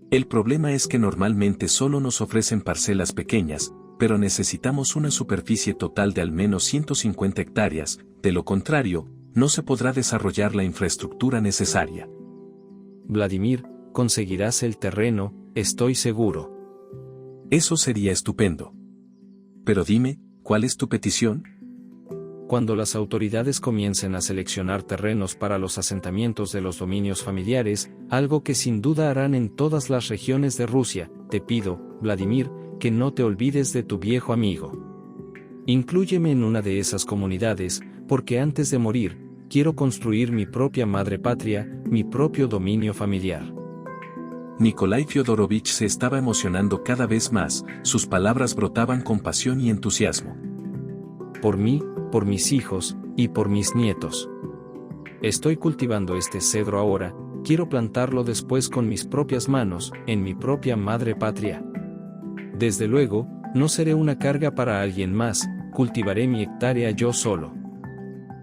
El problema es que normalmente solo nos ofrecen parcelas pequeñas, pero necesitamos una superficie total de al menos 150 hectáreas, de lo contrario, no se podrá desarrollar la infraestructura necesaria. Vladimir, conseguirás el terreno, estoy seguro. Eso sería estupendo. Pero dime, ¿cuál es tu petición? Cuando las autoridades comiencen a seleccionar terrenos para los asentamientos de los dominios familiares, algo que sin duda harán en todas las regiones de Rusia, te pido, Vladimir, que no te olvides de tu viejo amigo. Inclúyeme en una de esas comunidades, porque antes de morir, quiero construir mi propia madre patria, mi propio dominio familiar. Nikolai Fyodorovich se estaba emocionando cada vez más, sus palabras brotaban con pasión y entusiasmo. Por mí, por mis hijos, y por mis nietos. Estoy cultivando este cedro ahora, quiero plantarlo después con mis propias manos, en mi propia madre patria. Desde luego, no seré una carga para alguien más, cultivaré mi hectárea yo solo.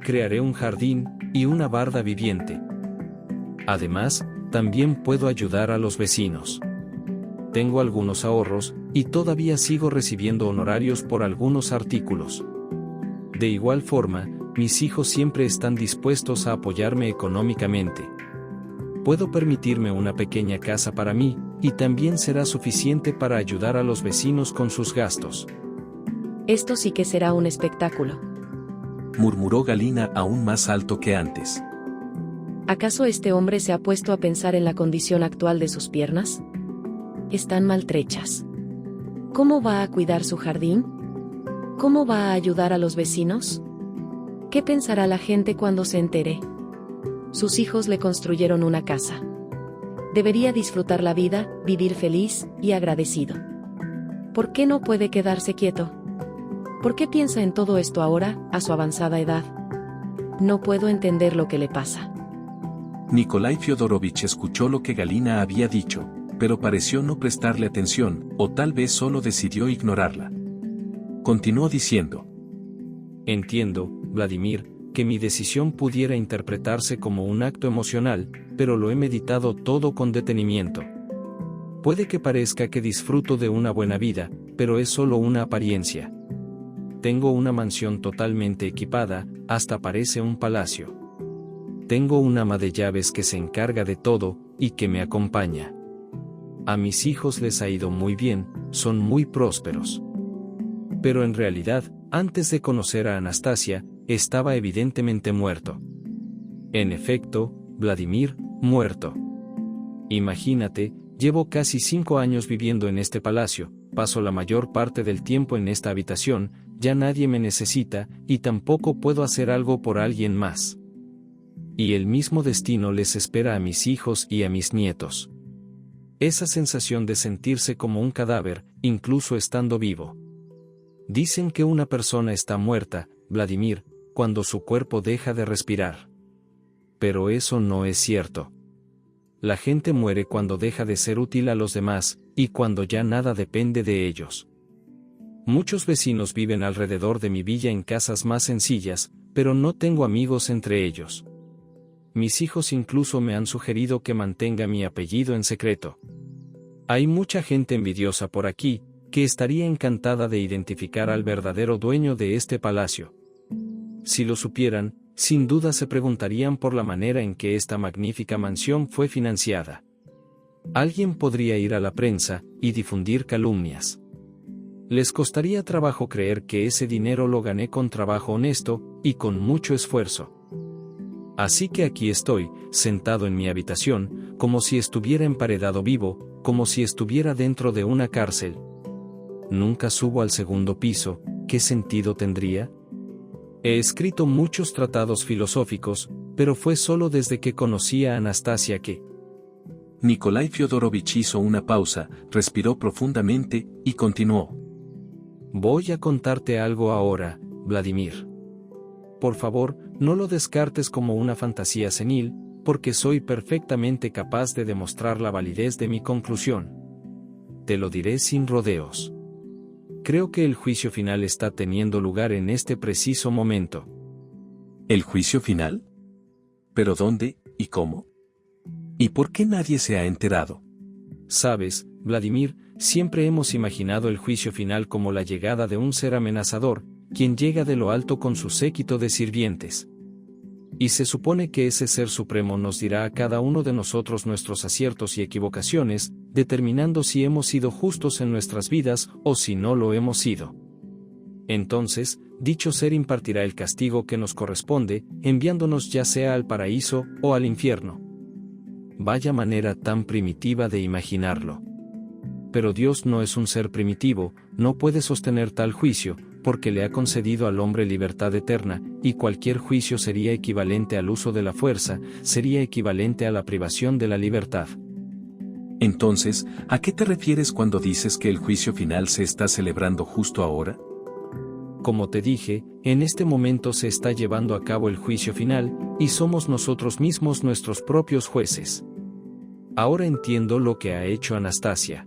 Crearé un jardín, y una barda viviente. Además, también puedo ayudar a los vecinos. Tengo algunos ahorros, y todavía sigo recibiendo honorarios por algunos artículos. De igual forma, mis hijos siempre están dispuestos a apoyarme económicamente. Puedo permitirme una pequeña casa para mí, y también será suficiente para ayudar a los vecinos con sus gastos. Esto sí que será un espectáculo, murmuró Galina aún más alto que antes. ¿Acaso este hombre se ha puesto a pensar en la condición actual de sus piernas? Están maltrechas. ¿Cómo va a cuidar su jardín? ¿Cómo va a ayudar a los vecinos? ¿Qué pensará la gente cuando se entere? Sus hijos le construyeron una casa. Debería disfrutar la vida, vivir feliz y agradecido. ¿Por qué no puede quedarse quieto? ¿Por qué piensa en todo esto ahora, a su avanzada edad? No puedo entender lo que le pasa. Nikolai Fyodorovich escuchó lo que Galina había dicho, pero pareció no prestarle atención, o tal vez solo decidió ignorarla. Continuó diciendo: Entiendo, Vladimir, que mi decisión pudiera interpretarse como un acto emocional, pero lo he meditado todo con detenimiento. Puede que parezca que disfruto de una buena vida, pero es solo una apariencia. Tengo una mansión totalmente equipada, hasta parece un palacio. Tengo un ama de llaves que se encarga de todo, y que me acompaña. A mis hijos les ha ido muy bien, son muy prósperos. Pero en realidad, antes de conocer a Anastasia, estaba evidentemente muerto. En efecto, Vladimir, muerto. Imagínate, llevo casi 5 años viviendo en este palacio, paso la mayor parte del tiempo en esta habitación, ya nadie me necesita, y tampoco puedo hacer algo por alguien más. Y el mismo destino les espera a mis hijos y a mis nietos. Esa sensación de sentirse como un cadáver, incluso estando vivo. Dicen que una persona está muerta, Vladimir, cuando su cuerpo deja de respirar. Pero eso no es cierto. La gente muere cuando deja de ser útil a los demás, y cuando ya nada depende de ellos. Muchos vecinos viven alrededor de mi villa en casas más sencillas, pero no tengo amigos entre ellos. Mis hijos incluso me han sugerido que mantenga mi apellido en secreto. Hay mucha gente envidiosa por aquí, que estaría encantada de identificar al verdadero dueño de este palacio. Si lo supieran, sin duda se preguntarían por la manera en que esta magnífica mansión fue financiada. Alguien podría ir a la prensa y difundir calumnias. Les costaría trabajo creer que ese dinero lo gané con trabajo honesto y con mucho esfuerzo. Así que aquí estoy, sentado en mi habitación, como si estuviera emparedado vivo, como si estuviera dentro de una cárcel. Nunca subo al segundo piso, ¿qué sentido tendría? He escrito muchos tratados filosóficos, pero fue solo desde que conocí a Anastasia que Nikolai Fyodorovich hizo una pausa, respiró profundamente, y continuó. Voy a contarte algo ahora, Vladimir. Por favor, no lo descartes como una fantasía senil, porque soy perfectamente capaz de demostrar la validez de mi conclusión. Te lo diré sin rodeos. Creo que el juicio final está teniendo lugar en este preciso momento. ¿El juicio final? ¿Pero dónde, y cómo? ¿Y por qué nadie se ha enterado? Sabes, Vladimir, siempre hemos imaginado el juicio final como la llegada de un ser amenazador, quien llega de lo alto con su séquito de sirvientes. Y se supone que ese ser supremo nos dirá a cada uno de nosotros nuestros aciertos y equivocaciones, determinando si hemos sido justos en nuestras vidas o si no lo hemos sido. Entonces, dicho ser impartirá el castigo que nos corresponde, enviándonos ya sea al paraíso o al infierno. Vaya manera tan primitiva de imaginarlo. Pero Dios no es un ser primitivo, no puede sostener tal juicio, porque le ha concedido al hombre libertad eterna, y cualquier juicio sería equivalente al uso de la fuerza, sería equivalente a la privación de la libertad. Entonces, ¿a qué te refieres cuando dices que el juicio final se está celebrando justo ahora? Como te dije, en este momento se está llevando a cabo el juicio final, y somos nosotros mismos nuestros propios jueces. Ahora entiendo lo que ha hecho Anastasia.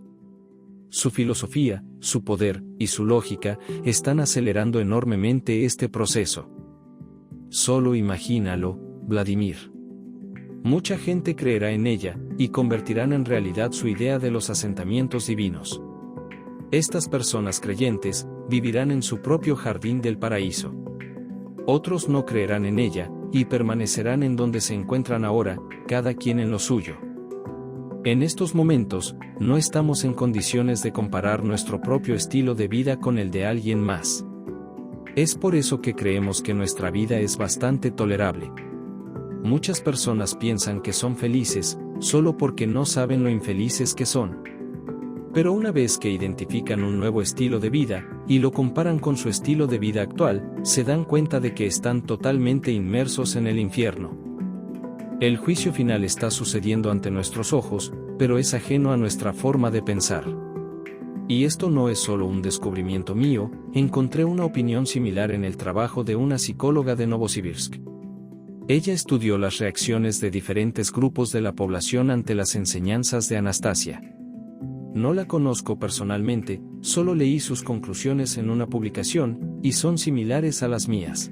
Su filosofía, su poder y su lógica están acelerando enormemente este proceso. Solo imagínalo, Vladimir. Mucha gente creerá en ella, y convertirán en realidad su idea de los asentamientos divinos. Estas personas creyentes vivirán en su propio jardín del paraíso. Otros no creerán en ella, y permanecerán en donde se encuentran ahora, cada quien en lo suyo. En estos momentos, no estamos en condiciones de comparar nuestro propio estilo de vida con el de alguien más. Es por eso que creemos que nuestra vida es bastante tolerable. Muchas personas piensan que son felices, solo porque no saben lo infelices que son. Pero una vez que identifican un nuevo estilo de vida, y lo comparan con su estilo de vida actual, se dan cuenta de que están totalmente inmersos en el infierno. El juicio final está sucediendo ante nuestros ojos, pero es ajeno a nuestra forma de pensar. Y esto no es solo un descubrimiento mío, encontré una opinión similar en el trabajo de una psicóloga de Novosibirsk. Ella estudió las reacciones de diferentes grupos de la población ante las enseñanzas de Anastasia. No la conozco personalmente, solo leí sus conclusiones en una publicación, y son similares a las mías.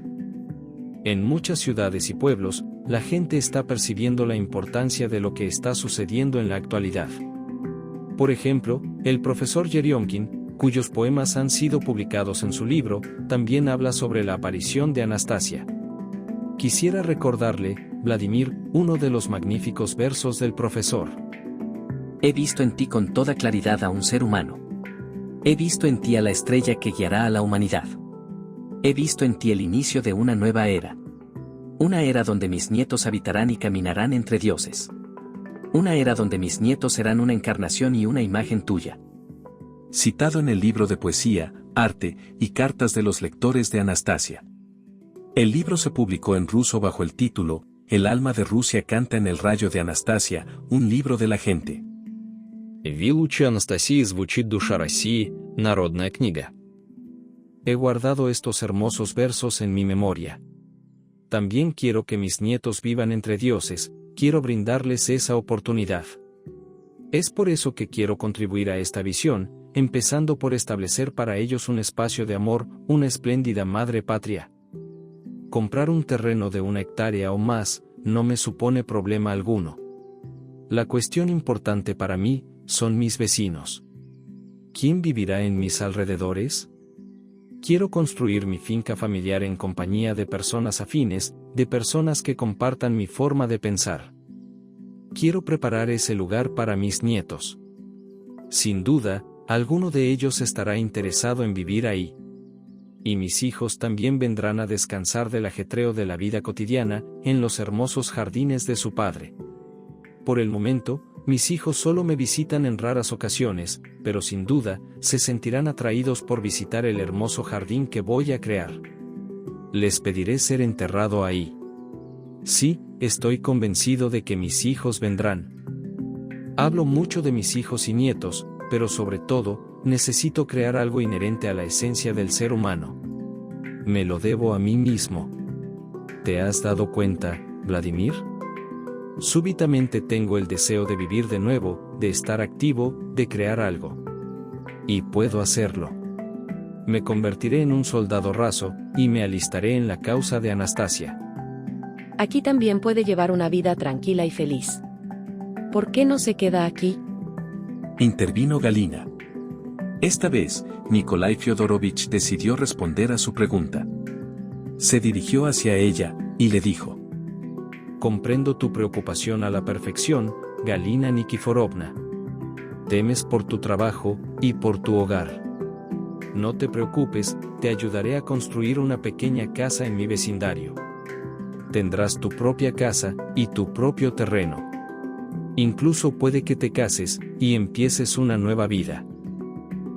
En muchas ciudades y pueblos, la gente está percibiendo la importancia de lo que está sucediendo en la actualidad. Por ejemplo, el profesor Yeryomkin, cuyos poemas han sido publicados en su libro, también habla sobre la aparición de Anastasia. Quisiera recordarle, Vladimir, uno de los magníficos versos del profesor. He visto en ti con toda claridad a un ser humano. He visto en ti a la estrella que guiará a la humanidad. He visto en ti el inicio de una nueva era. Una era donde mis nietos habitarán y caminarán entre dioses. Una era donde mis nietos serán una encarnación y una imagen tuya. Citado en el libro de poesía, arte y cartas de los lectores de Anastasia. El libro se publicó en ruso bajo el título El alma de Rusia canta en el rayo de Anastasia, un libro de la gente. В луче Анастасии звучит душа России, народная книга. He guardado estos hermosos versos en mi memoria. También quiero que mis nietos vivan entre dioses, quiero brindarles esa oportunidad. Es por eso que quiero contribuir a esta visión, empezando por establecer para ellos un espacio de amor, una espléndida madre patria. Comprar un terreno de 1 hectárea o más, no me supone problema alguno. La cuestión importante para mí, son mis vecinos. ¿Quién vivirá en mis alrededores? Quiero construir mi finca familiar en compañía de personas afines, de personas que compartan mi forma de pensar. Quiero preparar ese lugar para mis nietos. Sin duda, alguno de ellos estará interesado en vivir ahí. Y mis hijos también vendrán a descansar del ajetreo de la vida cotidiana, en los hermosos jardines de su padre. Por el momento, mis hijos solo me visitan en raras ocasiones, pero sin duda, se sentirán atraídos por visitar el hermoso jardín que voy a crear. Les pediré ser enterrado ahí. Sí, estoy convencido de que mis hijos vendrán. Hablo mucho de mis hijos y nietos, pero sobre todo, necesito crear algo inherente a la esencia del ser humano. Me lo debo a mí mismo. ¿Te has dado cuenta, Vladimir? Súbitamente tengo el deseo de vivir de nuevo, de estar activo, de crear algo. Y puedo hacerlo. Me convertiré en un soldado raso, y me alistaré en la causa de Anastasia. Aquí también puede llevar una vida tranquila y feliz. ¿Por qué no se queda aquí? Intervino Galina. Esta vez, Nikolai Fyodorovich decidió responder a su pregunta. Se dirigió hacia ella, y le dijo: Comprendo tu preocupación a la perfección, Galina Nikiforovna. Temes por tu trabajo, y por tu hogar. No te preocupes, te ayudaré a construir una pequeña casa en mi vecindario. Tendrás tu propia casa, y tu propio terreno. Incluso puede que te cases, y empieces una nueva vida.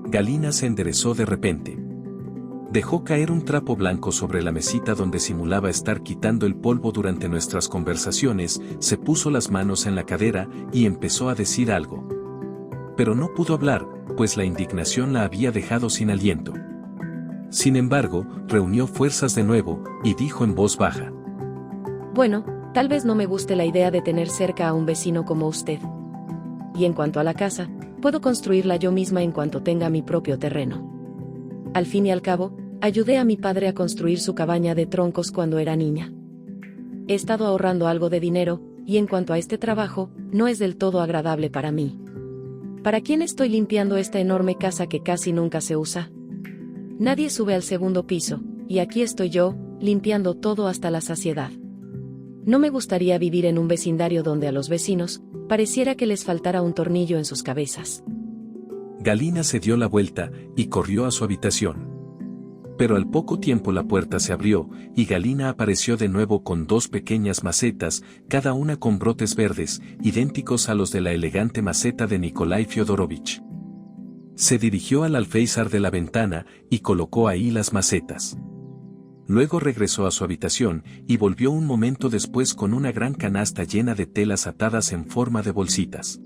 Galina se enderezó de repente. Dejó caer un trapo blanco sobre la mesita donde simulaba estar quitando el polvo durante nuestras conversaciones, se puso las manos en la cadera y empezó a decir algo. Pero no pudo hablar, pues la indignación la había dejado sin aliento. Sin embargo, reunió fuerzas de nuevo, y dijo en voz baja: Bueno, tal vez no me guste la idea de tener cerca a un vecino como usted. Y en cuanto a la casa, puedo construirla yo misma en cuanto tenga mi propio terreno. Al fin y al cabo, ayudé a mi padre a construir su cabaña de troncos cuando era niña. He estado ahorrando algo de dinero, y en cuanto a este trabajo, no es del todo agradable para mí. ¿Para quién estoy limpiando esta enorme casa que casi nunca se usa? Nadie sube al segundo piso, y aquí estoy yo, limpiando todo hasta la saciedad. No me gustaría vivir en un vecindario donde a los vecinos pareciera que les faltara un tornillo en sus cabezas. Galina se dio la vuelta y corrió a su habitación. Pero al poco tiempo la puerta se abrió, y Galina apareció de nuevo con dos pequeñas macetas, cada una con brotes verdes, idénticos a los de la elegante maceta de Nikolai Fyodorovich. Se dirigió al alféizar de la ventana y colocó ahí las macetas. Luego regresó a su habitación, y volvió un momento después con una gran canasta llena de telas atadas en forma de bolsitas.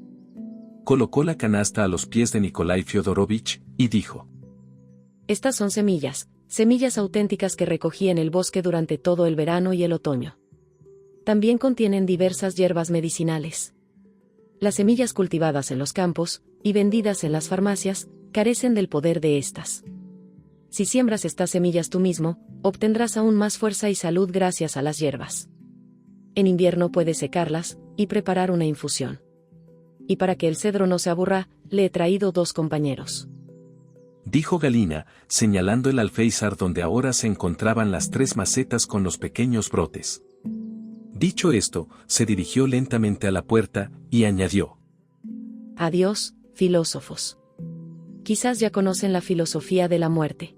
Colocó la canasta a los pies de Nikolai Fyodorovich, y dijo: Estas son semillas auténticas que recogí en el bosque durante todo el verano y el otoño. También contienen diversas hierbas medicinales. Las semillas cultivadas en los campos, y vendidas en las farmacias, carecen del poder de estas. Si siembras estas semillas tú mismo, obtendrás aún más fuerza y salud gracias a las hierbas. En invierno puedes secarlas, y preparar una infusión. Y para que el cedro no se aburra, le he traído 2 compañeros. Dijo Galina, señalando el alféizar donde ahora se encontraban las 3 macetas con los pequeños brotes. Dicho esto, se dirigió lentamente a la puerta, y añadió: Adiós, filósofos. Quizás ya conocen la filosofía de la muerte.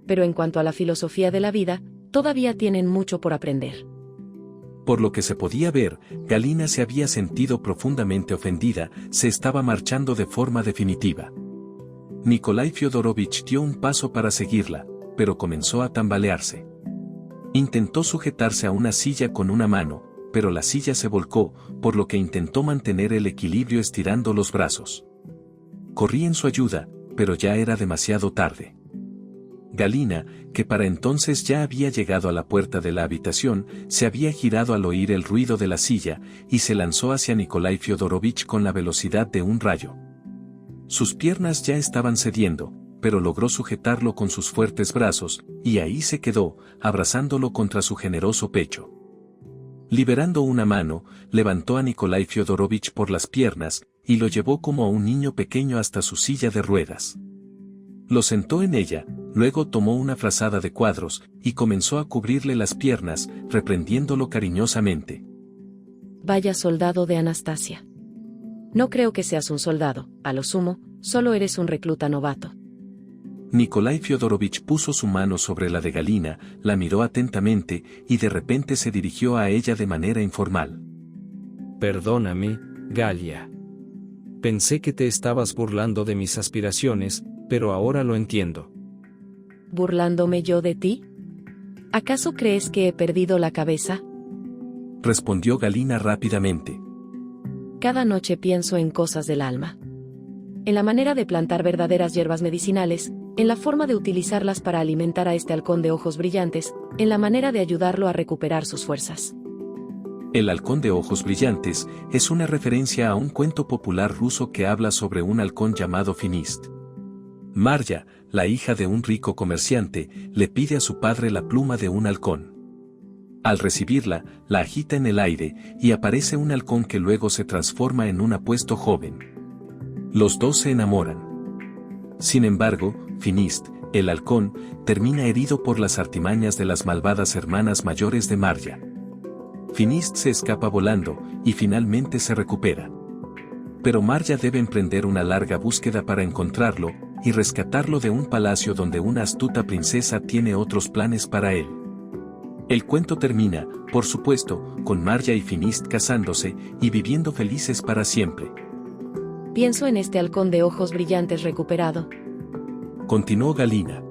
Pero en cuanto a la filosofía de la vida, todavía tienen mucho por aprender. Por lo que se podía ver, Galina se había sentido profundamente ofendida, se estaba marchando de forma definitiva. Nikolai Fyodorovich dio un paso para seguirla, pero comenzó a tambalearse. Intentó sujetarse a una silla con una mano, pero la silla se volcó, por lo que intentó mantener el equilibrio estirando los brazos. Corrí en su ayuda, pero ya era demasiado tarde. Galina, que para entonces ya había llegado a la puerta de la habitación, se había girado al oír el ruido de la silla, y se lanzó hacia Nikolai Fyodorovich con la velocidad de un rayo. Sus piernas ya estaban cediendo, pero logró sujetarlo con sus fuertes brazos, y ahí se quedó, abrazándolo contra su generoso pecho. Liberando una mano, levantó a Nikolai Fyodorovich por las piernas, y lo llevó como a un niño pequeño hasta su silla de ruedas. Lo sentó en ella, luego tomó una frazada de cuadros, y comenzó a cubrirle las piernas, reprendiéndolo cariñosamente. Vaya soldado de Anastasia. No creo que seas un soldado, a lo sumo, solo eres un recluta novato. Nikolai Fyodorovich puso su mano sobre la de Galina, la miró atentamente, y de repente se dirigió a ella de manera informal. Perdóname, Galia. Pensé que te estabas burlando de mis aspiraciones, pero ahora lo entiendo. ¿Burlándome yo de ti? ¿Acaso crees que he perdido la cabeza? Respondió Galina rápidamente. cada noche pienso en cosas del alma. En la manera de plantar verdaderas hierbas medicinales, en la forma de utilizarlas para alimentar a este halcón de ojos brillantes, en la manera de ayudarlo a recuperar sus fuerzas. El halcón de ojos brillantes es una referencia a un cuento popular ruso que habla sobre un halcón llamado Finist. Marya, la hija de un rico comerciante, le pide a su padre la pluma de un halcón. Al recibirla, la agita en el aire y aparece un halcón que luego se transforma en un apuesto joven. Los dos se enamoran. Sin embargo, Finist, el halcón, termina herido por las artimañas de las malvadas hermanas mayores de Marya. Finist se escapa volando y finalmente se recupera. Pero Marya debe emprender una larga búsqueda para encontrarlo y rescatarlo de un palacio donde una astuta princesa tiene otros planes para él. El cuento termina, por supuesto, con Marya y Finist casándose y viviendo felices para siempre. Pienso en este halcón de ojos brillantes recuperado. Continuó Galina.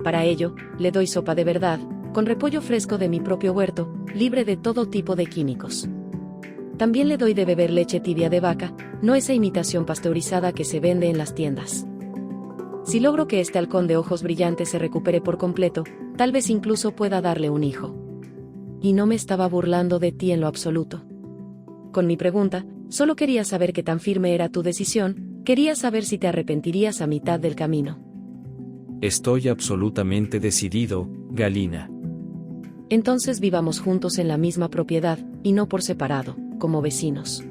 Para ello, le doy sopa de verdad, con repollo fresco de mi propio huerto, libre de todo tipo de químicos. También le doy de beber leche tibia de vaca, no esa imitación pasteurizada que se vende en las tiendas. Si logro que este halcón de ojos brillantes se recupere por completo, tal vez incluso pueda darle un hijo. Y no me estaba burlando de ti en lo absoluto. Con mi pregunta, solo quería saber qué tan firme era tu decisión, quería saber si te arrepentirías a mitad del camino. Estoy absolutamente decidido, Galina. Entonces vivamos juntos en la misma propiedad, y no por separado, como vecinos.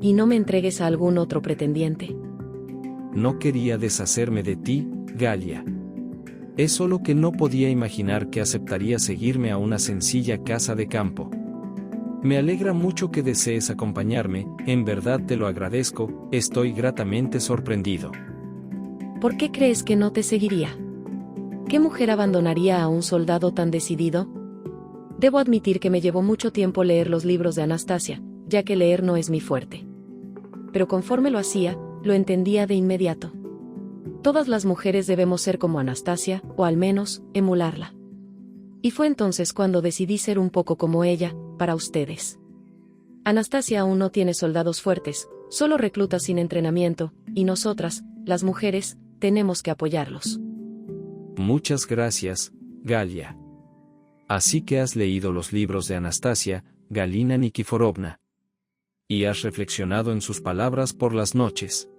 Y no me entregues a algún otro pretendiente. No quería deshacerme de ti, Galia. Es solo que no podía imaginar que aceptaría seguirme a una sencilla casa de campo. Me alegra mucho que desees acompañarme, en verdad te lo agradezco, estoy gratamente sorprendido. ¿Por qué crees que no te seguiría? ¿Qué mujer abandonaría a un soldado tan decidido? Debo admitir que me llevó mucho tiempo leer los libros de Anastasia, ya que leer no es mi fuerte. Pero conforme lo hacía, lo entendía de inmediato. Todas las mujeres debemos ser como Anastasia, o al menos, emularla. Y fue entonces cuando decidí ser un poco como ella, para ustedes. Anastasia aún no tiene soldados fuertes, solo reclutas sin entrenamiento, y nosotras, las mujeres, tenemos que apoyarlos. Muchas gracias, Galia. Así que has leído los libros de Anastasia, Galina Nikiforovna. Y has reflexionado en sus palabras por las noches.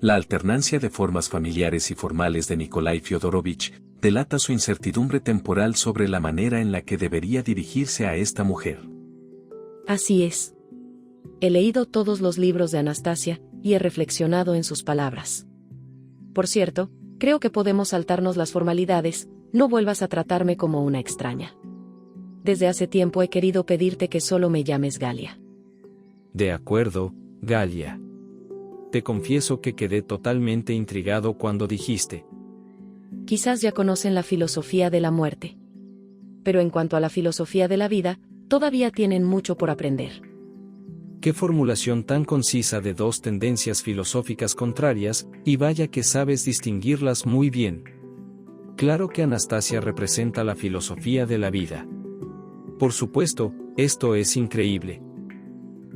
La alternancia de formas familiares y formales de Nikolai Fyodorovich delata su incertidumbre temporal sobre la manera en la que debería dirigirse a esta mujer. Así es. He leído todos los libros de Anastasia, y he reflexionado en sus palabras. Por cierto, creo que podemos saltarnos las formalidades, no vuelvas a tratarme como una extraña. Desde hace tiempo he querido pedirte que solo me llames Galia. De acuerdo, Galia. Te confieso que quedé totalmente intrigado cuando dijiste. Quizás ya conocen la filosofía de la muerte. Pero en cuanto a la filosofía de la vida, todavía tienen mucho por aprender. Qué formulación tan concisa de dos tendencias filosóficas contrarias, y vaya que sabes distinguirlas muy bien. Claro que Anastasia representa la filosofía de la vida. Por supuesto, esto es increíble.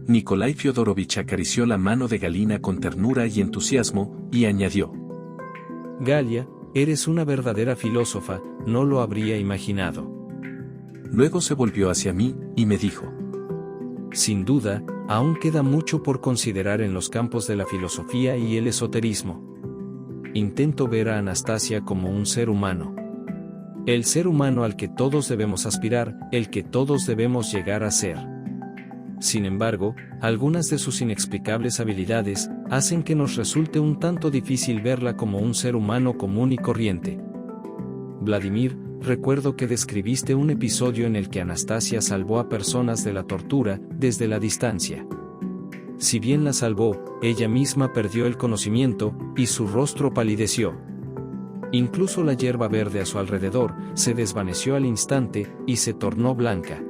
Nikolai Fyodorovich acarició la mano de Galina con ternura y entusiasmo, y añadió. Galia, eres una verdadera filósofa, no lo habría imaginado. Luego se volvió hacia mí, y me dijo. Sin duda, aún queda mucho por considerar en los campos de la filosofía y el esoterismo. Intento ver a Anastasia como un ser humano. El ser humano al que todos debemos aspirar, el que todos debemos llegar a ser. Sin embargo, algunas de sus inexplicables habilidades hacen que nos resulte un tanto difícil verla como un ser humano común y corriente. Vladimir, recuerdo que describiste un episodio en el que Anastasia salvó a personas de la tortura desde la distancia. Si bien la salvó, ella misma perdió el conocimiento y su rostro palideció. Incluso la hierba verde a su alrededor se desvaneció al instante y se tornó blanca.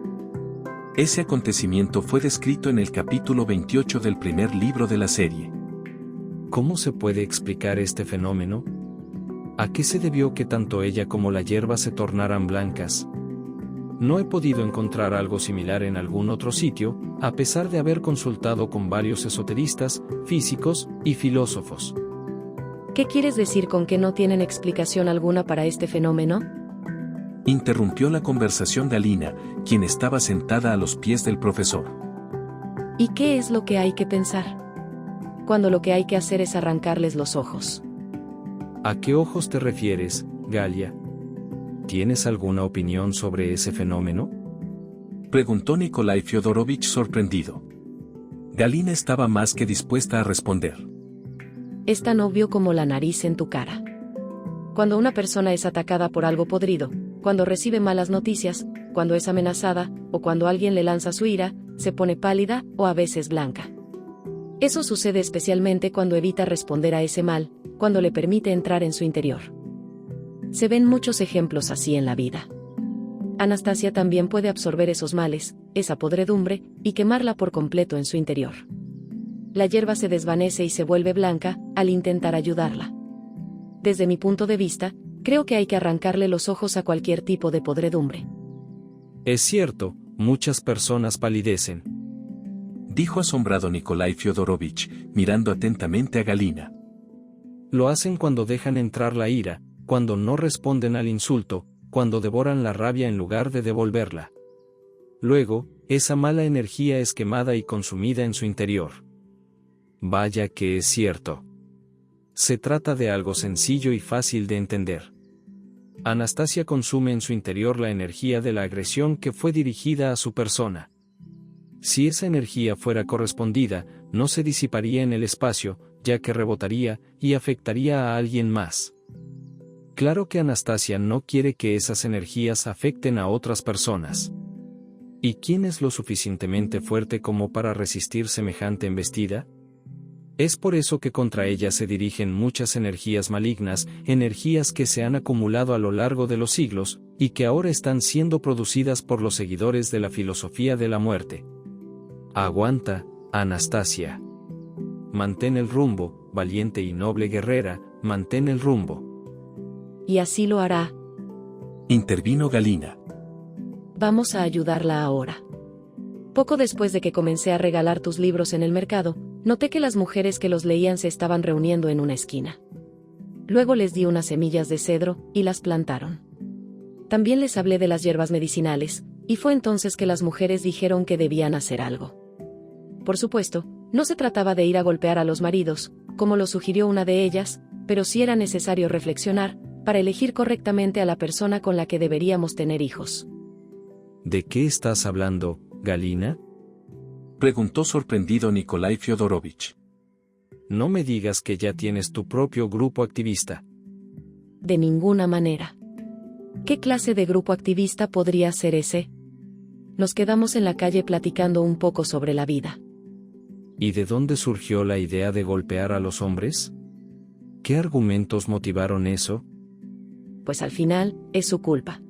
Ese acontecimiento fue descrito en el capítulo 28 del primer libro de la serie. ¿Cómo se puede explicar este fenómeno? ¿A qué se debió que tanto ella como la hierba se tornaran blancas? No he podido encontrar algo similar en algún otro sitio, a pesar de haber consultado con varios esoteristas, físicos y filósofos. ¿Qué quieres decir con que no tienen explicación alguna para este fenómeno? Interrumpió la conversación Galina, quien estaba sentada a los pies del profesor. ¿Y qué es lo que hay que pensar? Cuando lo que hay que hacer es arrancarles los ojos. ¿A qué ojos te refieres, Galia? ¿Tienes alguna opinión sobre ese fenómeno? Preguntó Nikolai Fyodorovich sorprendido. Galina estaba más que dispuesta a responder. Es tan obvio como la nariz en tu cara. Cuando una persona es atacada por algo podrido, cuando recibe malas noticias, cuando es amenazada, o cuando alguien le lanza su ira, se pone pálida o a veces blanca. Eso sucede especialmente cuando evita responder a ese mal, cuando le permite entrar en su interior. Se ven muchos ejemplos así en la vida. Anastasia también puede absorber esos males, esa podredumbre, y quemarla por completo en su interior. La hierba se desvanece y se vuelve blanca al intentar ayudarla. Desde mi punto de vista, creo que hay que arrancarle los ojos a cualquier tipo de podredumbre. Es cierto, muchas personas palidecen. Dijo asombrado Nikolai Fyodorovich, mirando atentamente a Galina. Lo hacen cuando dejan entrar la ira, cuando no responden al insulto, cuando devoran la rabia en lugar de devolverla. Luego, esa mala energía es quemada y consumida en su interior. Vaya que es cierto. Se trata de algo sencillo y fácil de entender. Anastasia consume en su interior la energía de la agresión que fue dirigida a su persona. Si esa energía fuera correspondida, no se disiparía en el espacio, ya que rebotaría y afectaría a alguien más. Claro que Anastasia no quiere que esas energías afecten a otras personas. ¿Y quién es lo suficientemente fuerte como para resistir semejante embestida? Es por eso que contra ella se dirigen muchas energías malignas, energías que se han acumulado a lo largo de los siglos, y que ahora están siendo producidas por los seguidores de la filosofía de la muerte. Aguanta, Anastasia. Mantén el rumbo, valiente y noble guerrera, mantén el rumbo. Y así lo hará. Intervino Galina. Vamos a ayudarla ahora. Poco después de que comencé a regalar tus libros en el mercado, noté que las mujeres que los leían se estaban reuniendo en una esquina. Luego les di unas semillas de cedro, y las plantaron. También les hablé de las hierbas medicinales, y fue entonces que las mujeres dijeron que debían hacer algo. Por supuesto, no se trataba de ir a golpear a los maridos, como lo sugirió una de ellas, pero sí era necesario reflexionar, para elegir correctamente a la persona con la que deberíamos tener hijos. ¿De qué estás hablando, Galina? Preguntó sorprendido Nikolai Fyodorovich. No me digas que ya tienes tu propio grupo activista. De ninguna manera. ¿Qué clase de grupo activista podría ser ese? Nos quedamos en la calle platicando un poco sobre la vida. ¿Y de dónde surgió la idea de golpear a los hombres? ¿Qué argumentos motivaron eso? Pues al final, es su culpa.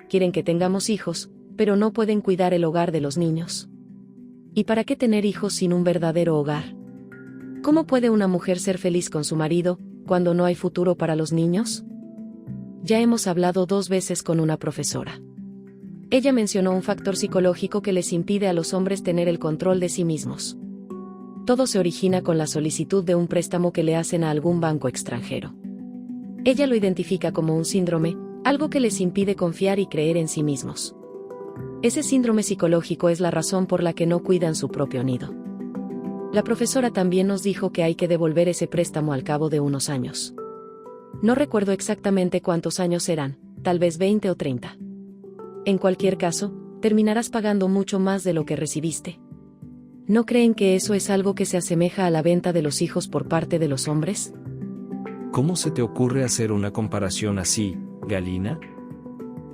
Quieren que tengamos hijos, pero no pueden cuidar el hogar de los niños. ¿Y para qué tener hijos sin un verdadero hogar? ¿Cómo puede una mujer ser feliz con su marido, cuando no hay futuro para los niños? Ya hemos hablado 2 veces con una profesora. Ella mencionó un factor psicológico que les impide a los hombres tener el control de sí mismos. Todo se origina con la solicitud de un préstamo que le hacen a algún banco extranjero. Ella lo identifica como un síndrome, algo que les impide confiar y creer en sí mismos. Ese síndrome psicológico es la razón por la que no cuidan su propio nido. La profesora también nos dijo que hay que devolver ese préstamo al cabo de unos años. No recuerdo exactamente cuántos años eran, tal vez 20 o 30. En cualquier caso, terminarás pagando mucho más de lo que recibiste. ¿No creen que eso es algo que se asemeja a la venta de los hijos por parte de los hombres? ¿Cómo se te ocurre hacer una comparación así, Galina?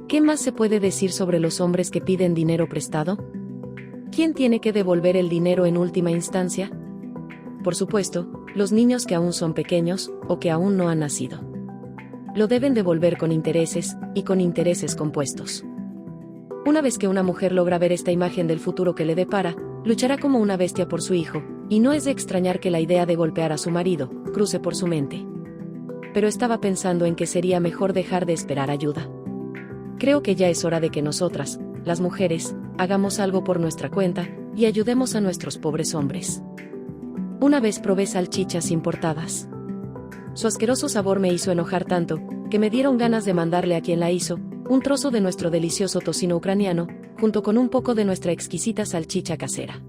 ¿Qué más se puede decir sobre los hombres que piden dinero prestado? ¿Quién tiene que devolver el dinero en última instancia? Por supuesto, los niños que aún son pequeños, o que aún no han nacido. Lo deben devolver con intereses, y con intereses compuestos. Una vez que una mujer logra ver esta imagen del futuro que le depara, luchará como una bestia por su hijo, y no es de extrañar que la idea de golpear a su marido cruce por su mente. Pero estaba pensando en que sería mejor dejar de esperar ayuda. Creo que ya es hora de que nosotras, las mujeres, hagamos algo por nuestra cuenta, y ayudemos a nuestros pobres hombres. Una vez probé salchichas importadas. Su asqueroso sabor me hizo enojar tanto, que me dieron ganas de mandarle a quien la hizo, un trozo de nuestro delicioso tocino ucraniano, junto con un poco de nuestra exquisita salchicha casera.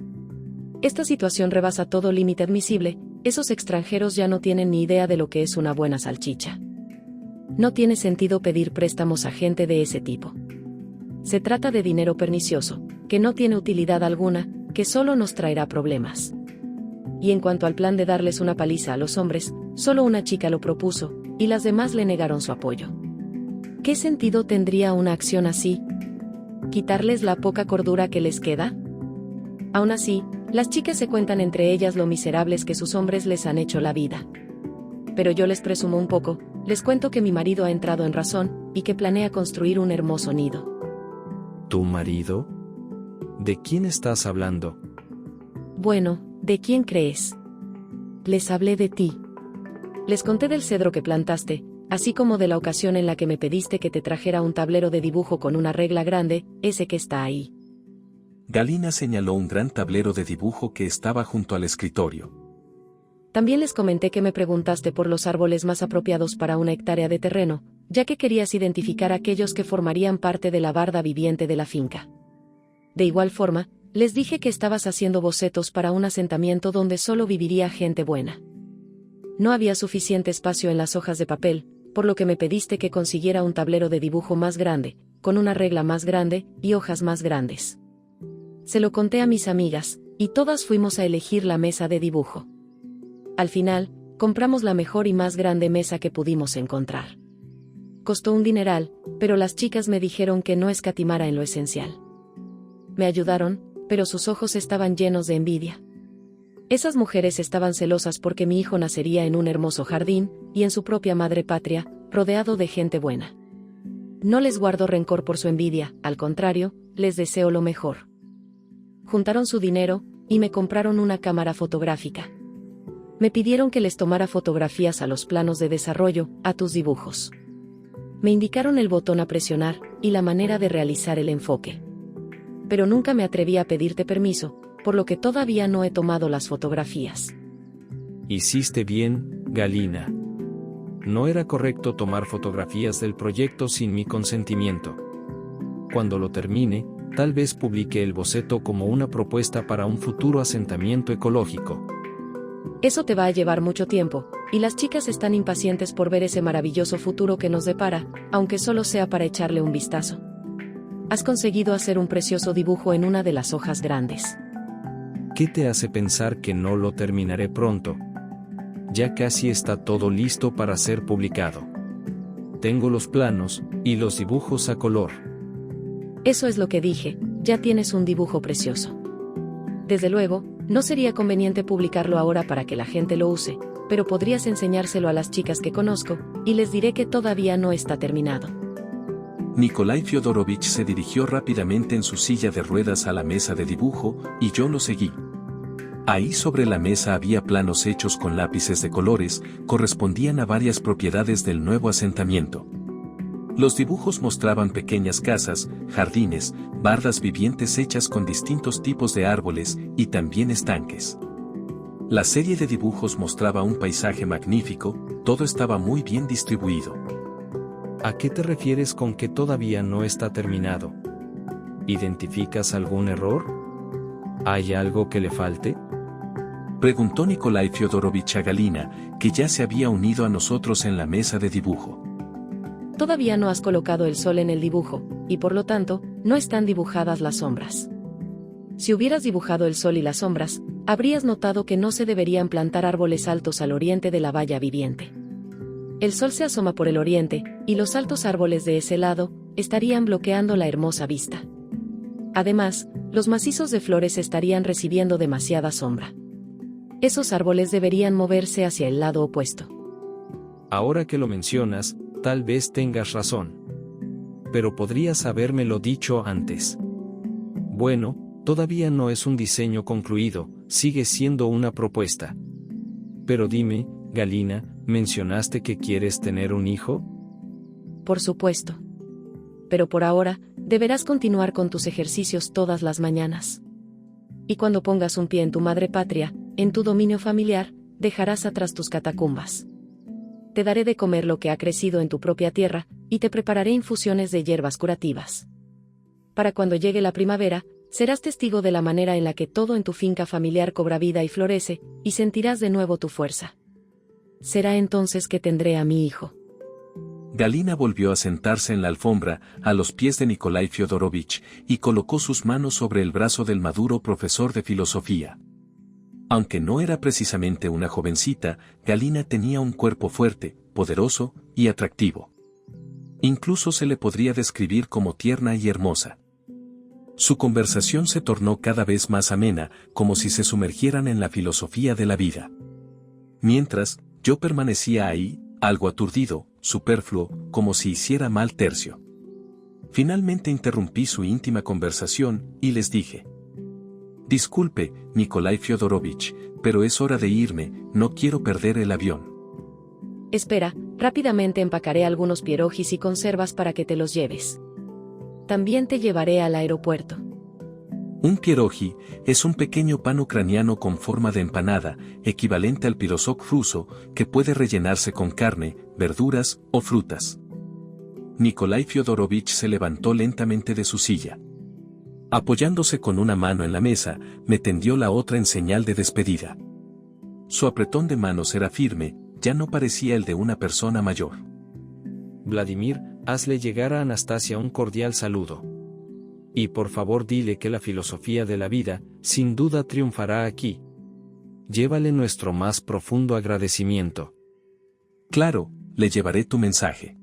Esta situación rebasa todo límite admisible, esos extranjeros ya no tienen ni idea de lo que es una buena salchicha. No tiene sentido pedir préstamos a gente de ese tipo. Se trata de dinero pernicioso, que no tiene utilidad alguna, que solo nos traerá problemas. Y en cuanto al plan de darles una paliza a los hombres, solo una chica lo propuso, y las demás le negaron su apoyo. ¿Qué sentido tendría una acción así? ¿Quitarles la poca cordura que les queda? Aún así, las chicas se cuentan entre ellas lo miserables que sus hombres les han hecho la vida. Pero yo les presumo un poco, les cuento que mi marido ha entrado en razón, y que planea construir un hermoso nido. ¿Tu marido? ¿De quién estás hablando? Bueno, ¿de quién crees? Les hablé de ti. Les conté del cedro que plantaste, así como de la ocasión en la que me pediste que te trajera un tablero de dibujo con una regla grande, ese que está ahí. Galina señaló un gran tablero de dibujo que estaba junto al escritorio. También les comenté que me preguntaste por los árboles más apropiados para una hectárea de terreno, ya que querías identificar aquellos que formarían parte de la barda viviente de la finca. De igual forma, les dije que estabas haciendo bocetos para un asentamiento donde solo viviría gente buena. No había suficiente espacio en las hojas de papel, por lo que me pediste que consiguiera un tablero de dibujo más grande, con una regla más grande y hojas más grandes. Se lo conté a mis amigas, y todas fuimos a elegir la mesa de dibujo. Al final, compramos la mejor y más grande mesa que pudimos encontrar. Costó un dineral, pero las chicas me dijeron que no escatimara en lo esencial. Me ayudaron, pero sus ojos estaban llenos de envidia. Esas mujeres estaban celosas porque mi hijo nacería en un hermoso jardín, y en su propia madre patria, rodeado de gente buena. No les guardo rencor por su envidia, al contrario, les deseo lo mejor. Juntaron su dinero, y me compraron una cámara fotográfica. Me pidieron que les tomara fotografías a los planos de desarrollo, a tus dibujos. Me indicaron el botón a presionar, y la manera de realizar el enfoque. Pero nunca me atreví a pedirte permiso, por lo que todavía no he tomado las fotografías. Hiciste bien, Galina. No era correcto tomar fotografías del proyecto sin mi consentimiento. Cuando lo termine, tal vez publique el boceto como una propuesta para un futuro asentamiento ecológico. Eso te va a llevar mucho tiempo, y las chicas están impacientes por ver ese maravilloso futuro que nos depara, aunque solo sea para echarle un vistazo. Has conseguido hacer un precioso dibujo en una de las hojas grandes. ¿Qué te hace pensar que no lo terminaré pronto? Ya casi está todo listo para ser publicado. Tengo los planos y los dibujos a color. Eso es lo que dije, ya tienes un dibujo precioso. Desde luego, no sería conveniente publicarlo ahora para que la gente lo use, pero podrías enseñárselo a las chicas que conozco, y les diré que todavía no está terminado. Nikolai Fyodorovich se dirigió rápidamente en su silla de ruedas a la mesa de dibujo, y yo lo seguí. Ahí sobre la mesa había planos hechos con lápices de colores, correspondían a varias propiedades del nuevo asentamiento. Los dibujos mostraban pequeñas casas, jardines, bardas vivientes hechas con distintos tipos de árboles, y también estanques. La serie de dibujos mostraba un paisaje magnífico, todo estaba muy bien distribuido. ¿A qué te refieres con que todavía no está terminado? ¿Identificas algún error? ¿Hay algo que le falte? Preguntó Nikolai Fyodorovich a Galina, que ya se había unido a nosotros en la mesa de dibujo. Todavía no has colocado el sol en el dibujo, y por lo tanto, no están dibujadas las sombras. Si hubieras dibujado el sol y las sombras, habrías notado que no se deberían plantar árboles altos al oriente de la valla viviente. El sol se asoma por el oriente, y los altos árboles de ese lado estarían bloqueando la hermosa vista. Además, los macizos de flores estarían recibiendo demasiada sombra. Esos árboles deberían moverse hacia el lado opuesto. Ahora que lo mencionas, tal vez tengas razón. Pero podrías habérmelo dicho antes. Bueno, todavía no es un diseño concluido, sigue siendo una propuesta. Pero dime, Galina, ¿mencionaste que quieres tener un hijo? Por supuesto. pero por ahora, deberás continuar con tus ejercicios todas las mañanas. Y cuando pongas un pie en tu madre patria, en tu dominio familiar, dejarás atrás tus catacumbas. Te daré de comer lo que ha crecido en tu propia tierra, y te prepararé infusiones de hierbas curativas. Para cuando llegue la primavera, serás testigo de la manera en la que todo en tu finca familiar cobra vida y florece, y sentirás de nuevo tu fuerza. Será entonces que tendré a mi hijo. Galina volvió a sentarse en la alfombra, a los pies de Nikolai Fyodorovich, y colocó sus manos sobre el brazo del maduro profesor de filosofía. Aunque no era precisamente una jovencita, Galina tenía un cuerpo fuerte, poderoso y atractivo. Incluso se le podría describir como tierna y hermosa. Su conversación se tornó cada vez más amena, como si se sumergieran en la filosofía de la vida. Mientras, yo permanecía ahí, algo aturdido, superfluo, como si hiciera mal tercio. Finalmente interrumpí su íntima conversación, y les dije: «Disculpe, Nikolai Fyodorovich, pero es hora de irme, no quiero perder el avión». Espera, rápidamente empacaré algunos pierogis y conservas para que te los lleves. También te llevaré al aeropuerto. Un pierogi es un pequeño pan ucraniano con forma de empanada, equivalente al pirozok ruso, que puede rellenarse con carne, verduras o frutas. Nikolai Fyodorovich se levantó lentamente de su silla. Apoyándose con una mano en la mesa, me tendió la otra en señal de despedida. Su apretón de manos era firme, ya no parecía el de una persona mayor. Vladimir, hazle llegar a Anastasia un cordial saludo. Y por favor dile que la filosofía de la vida, sin duda triunfará aquí. Llévale nuestro más profundo agradecimiento. Claro, le llevaré tu mensaje.